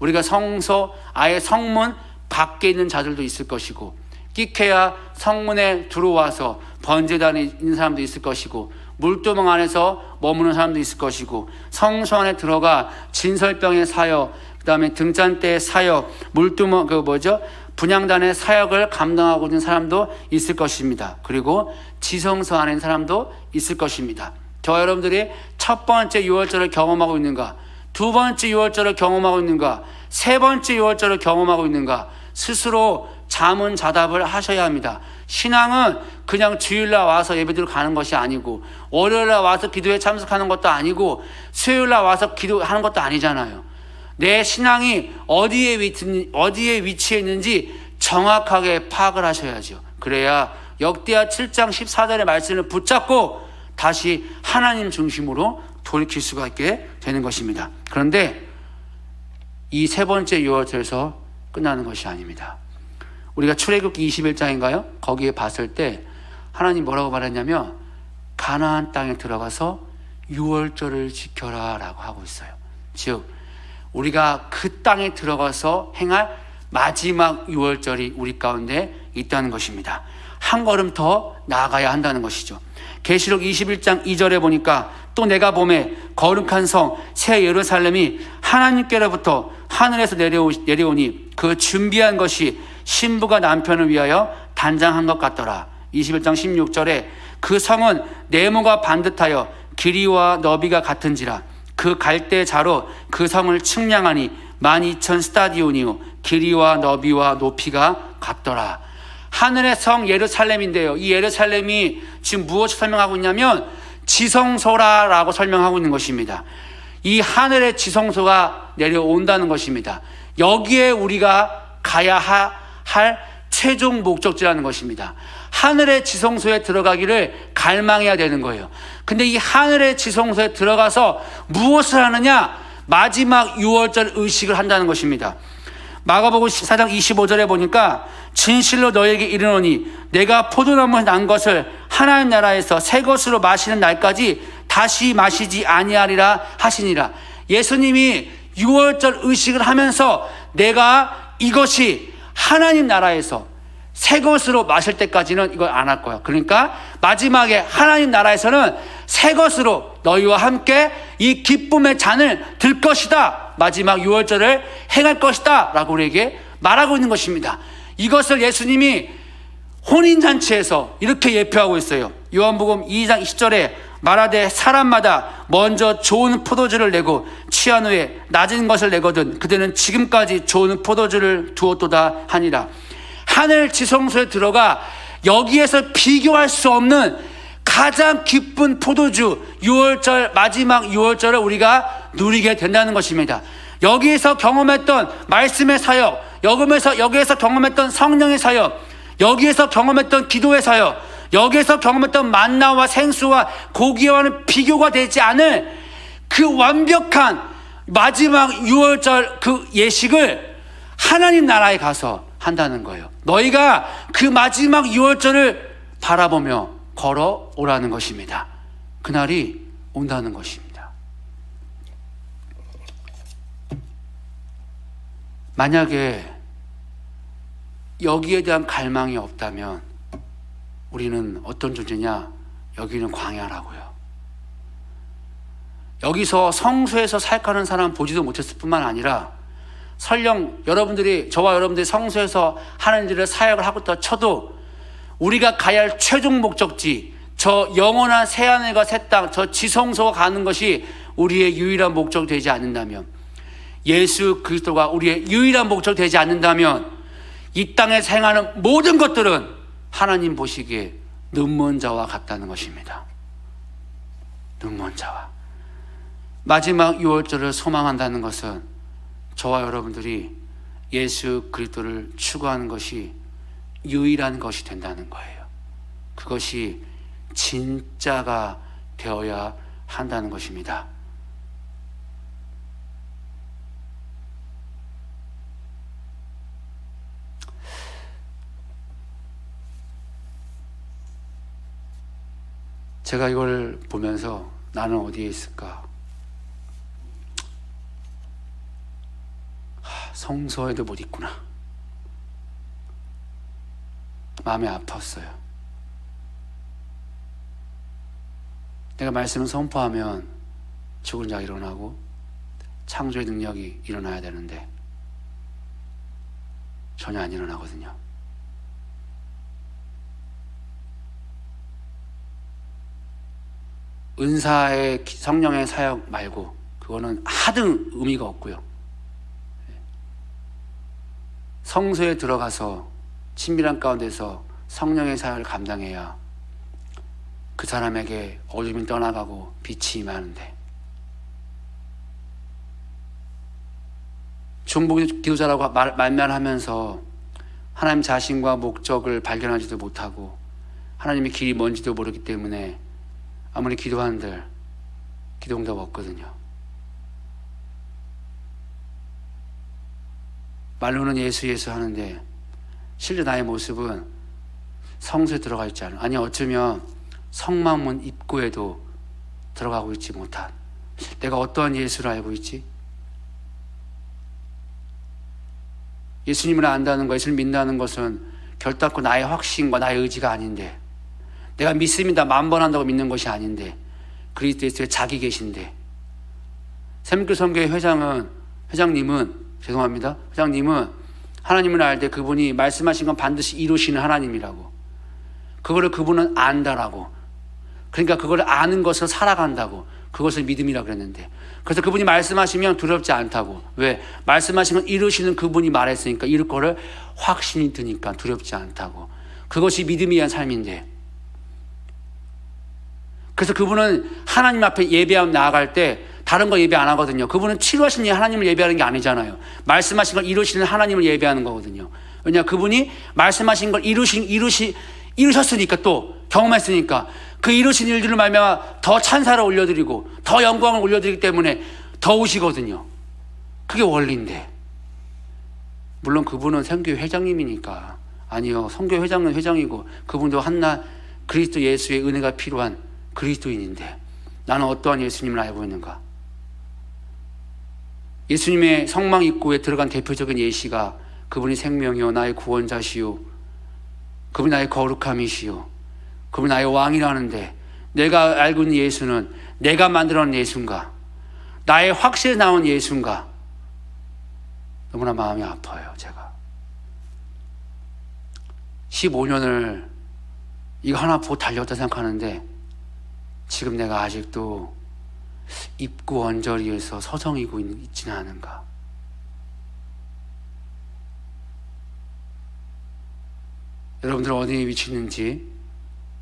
우리가 성소, 아예 성문 밖에 있는 자들도 있을 것이고, 끼케야 성문에 들어와서 번제단에 있는 사람도 있을 것이고, 물두멍 안에서 머무는 사람도 있을 것이고, 성소 안에 들어가 진설병의 사역, 그 다음에 등잔대의 사역, 물두멍 분향단의 사역을 감당하고 있는 사람도 있을 것입니다. 그리고 지성소 안에 있는 사람도 있을 것입니다. 저와 여러분들이 첫 번째 유월절을 경험하고 있는가, 두 번째 유월절을 경험하고 있는가, 세 번째 유월절을 경험하고 있는가, 스스로 자문자답을 하셔야 합니다. 신앙은 그냥 주일날 와서 예배드리러 가는 것이 아니고, 월요일날 와서 기도에 참석하는 것도 아니고, 수요일날 와서 기도하는 것도 아니잖아요. 내 신앙이 어디에 위치해 있는지 정확하게 파악을 하셔야죠. 그래야 역대하 7장 14절의 말씀을 붙잡고 다시 하나님 중심으로 돌이킬 수가 있게 되는 것입니다. 그런데 이 세 번째 유월절에서 끝나는 것이 아닙니다. 우리가 출애굽기 21장인가요? 거기에 봤을 때 하나님 뭐라고 말했냐면, 가나안 땅에 들어가서 유월절을 지켜라 라고 하고 있어요. 즉 우리가 그 땅에 들어가서 행할 마지막 유월절이 우리 가운데 있다는 것입니다. 한 걸음 더 나아가야 한다는 것이죠. 계시록 21장 2절에 보니까 또 내가 보매 거룩한 성 새 예루살렘이 하나님께로부터 하늘에서 내려오니 그 준비한 것이 신부가 남편을 위하여 단장한 것 같더라. 21장 16절에 그 성은 네모가 반듯하여 길이와 너비가 같은지라 그 갈대 자로 그 성을 측량하니 12,000 스타디온이요 길이와 너비와 높이가 같더라. 하늘의 성 예루살렘인데요, 이 예루살렘이 지금 무엇을 설명하고 있냐면 지성소라고 설명하고 있는 것입니다. 이 하늘의 지성소가 내려온다는 것입니다. 여기에 우리가 가야 할 최종 목적지라는 것입니다. 하늘의 지성소에 들어가기를 갈망해야 되는 거예요. 근데 이 하늘의 지성소에 들어가서 무엇을 하느냐? 마지막 유월절 의식을 한다는 것입니다. 마가복음 14장 25절에 보니까 진실로 너에게 이르노니 내가 포도나무에 난 것을 하나님 나라에서 새 것으로 마시는 날까지 다시 마시지 아니하리라 하시니라. 예수님이 유월절 의식을 하면서 내가 이것이 하나님 나라에서 새 것으로 마실 때까지는 이걸 안 할 거야. 그러니까 마지막에 하나님 나라에서는 새 것으로 너희와 함께 이 기쁨의 잔을 들 것이다. 마지막 유월절을 행할 것이다 라고 우리에게 말하고 있는 것입니다. 이것을 예수님이 혼인잔치에서 이렇게 예표하고 있어요. 요한복음 2장 20절에 말하되 사람마다 먼저 좋은 포도주를 내고 취한 후에 낮은 것을 내거든 그들은 지금까지 좋은 포도주를 두었도다 하니라. 하늘 지성소에 들어가 여기에서 비교할 수 없는 가장 기쁜 포도주 유월절, 마지막 유월절을 우리가 누리게 된다는 것입니다. 여기에서 경험했던 말씀의 사역, 여기에서 경험했던 성령의 사역, 여기에서 경험했던 기도의 사역, 여기에서 경험했던 만나와 생수와 고기와는 비교가 되지 않을 그 완벽한 마지막 유월절 그 예식을 하나님 나라에 가서 한다는 거예요. 너희가 그 마지막 유월절을 바라보며 걸어오라는 것입니다. 그날이 온다는 것입니다. 만약에 여기에 대한 갈망이 없다면 우리는 어떤 존재냐? 여기는 광야라고요. 여기서 성소에서 살가는 사람 보지도 못했을 뿐만 아니라 설령 저와 여러분들이 성소에서 하는 일을 사역을 하고 있다 쳐도 우리가 가야 할 최종 목적지, 저 영원한 새하늘과 새 땅, 저 지성소가 가는 것이 우리의 유일한 목적이 되지 않는다면, 예수 그리스도가 우리의 유일한 목적이 되지 않는다면 이 땅에서 행하는 모든 것들은 하나님 보시기에 눈먼 자와 같다는 것입니다. 눈먼 자와. 마지막 유월절을 소망한다는 것은 저와 여러분들이 예수 그리스도를 추구하는 것이 유일한 것이 된다는 거예요. 그것이 진짜가 되어야 한다는 것입니다. 제가 이걸 보면서 나는 어디에 있을까? 성소에도 못 있구나. 마음이 아팠어요. 내가 말씀을 선포하면 죽은 자 일어나고 창조의 능력이 일어나야 되는데 전혀 안 일어나거든요. 은사의 성령의 사역 말고 그거는 하등 의미가 없고요. 성소에 들어가서 친밀한 가운데서 성령의 사역을 감당해야 그 사람에게 어둠이 떠나가고 빛이 임하는데, 중보 기도자라고 말하면서 하나님 자신과 목적을 발견하지도 못하고 하나님의 길이 뭔지도 모르기 때문에 아무리 기도하는들 기도 응답 없거든요. 말로는 예수 예수 하는데 실제 나의 모습은 성소에 들어가 있지 않아요. 아니 어쩌면 성막문 입구에도 들어가고 있지 못한, 내가 어떠한 예수를 알고 있지? 예수님을 안다는 것, 예수를 믿는다는 것은 결단코 나의 확신과 나의 의지가 아닌데, 내가 믿습니다 만번한다고 믿는 것이 아닌데, 그리스도 예수의 자기 계신데, 샘교 선교회 회장님은 하나님을 알 때 그분이 말씀하신 건 반드시 이루시는 하나님이라고, 그거를 그분은 안다라고, 그러니까 그걸 아는 것을 살아간다고, 그것을 믿음이라고 그랬는데, 그래서 그분이 말씀하시면 두렵지 않다고. 왜? 말씀하신 건 이루시는 그분이 말했으니까 이룰 거를 확신이 드니까 두렵지 않다고. 그것이 믿음에 의한 삶인데, 그래서 그분은 하나님 앞에 예배하며 나아갈 때 다른 거 예배 안 하거든요. 그분은 치료하신 하나님을 예배하는 게 아니잖아요. 말씀하신 걸 이루시는 하나님을 예배하는 거거든요. 왜냐, 그분이 말씀하신 걸 이루셨으니까, 또 경험했으니까 그 이루신 일들을 말미암아 더 찬사를 올려드리고 더 영광을 올려드리기 때문에 더 오시거든요. 그게 원리인데, 물론 그분은 선교회 회장님이니까, 아니요, 선교회 회장은 회장이고 그분도 한낱 그리스도 예수의 은혜가 필요한 그리스도인인데, 나는 어떠한 예수님을 알고 있는가? 예수님의 성막 입구에 들어간 대표적인 예시가 그분이 생명이요 나의 구원자시요, 그분이 나의 거룩함이시요, 그분이 나의 왕이라는데, 내가 알고 있는 예수는 내가 만들어낸 예수인가? 나의 확신에 나온 예수인가? 너무나 마음이 아파요. 제가 15년을 이거 하나 보고 달려왔다 생각하는데, 지금 내가 아직도 입구 언저리에서 서성이고 있지는 않은가? 여러분들 어디에 위치있는지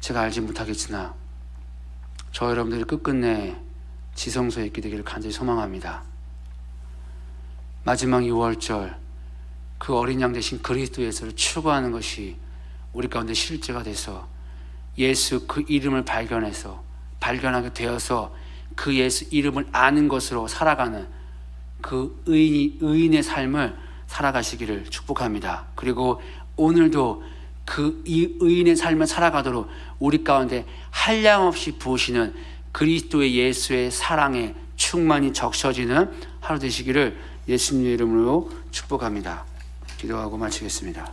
제가 알지 못하겠으나 저 여러분들이 끝끝내 지성소에 있게 되기를 간절히 소망합니다. 마지막 6월절 그 어린 양 대신 그리스도 예수를 추구하는 것이 우리 가운데 실제가 돼서 예수 그 이름을 발견하게 되어서 그 예수 이름을 아는 것으로 살아가는 그 의인의 삶을 살아가시기를 축복합니다. 그리고 오늘도 그 이 의인의 삶을 살아가도록 우리 가운데 한량없이 부으시는 그리스도의 예수의 사랑에 충만히 적셔지는 하루 되시기를 예수님의 이름으로 축복합니다. 기도하고 마치겠습니다.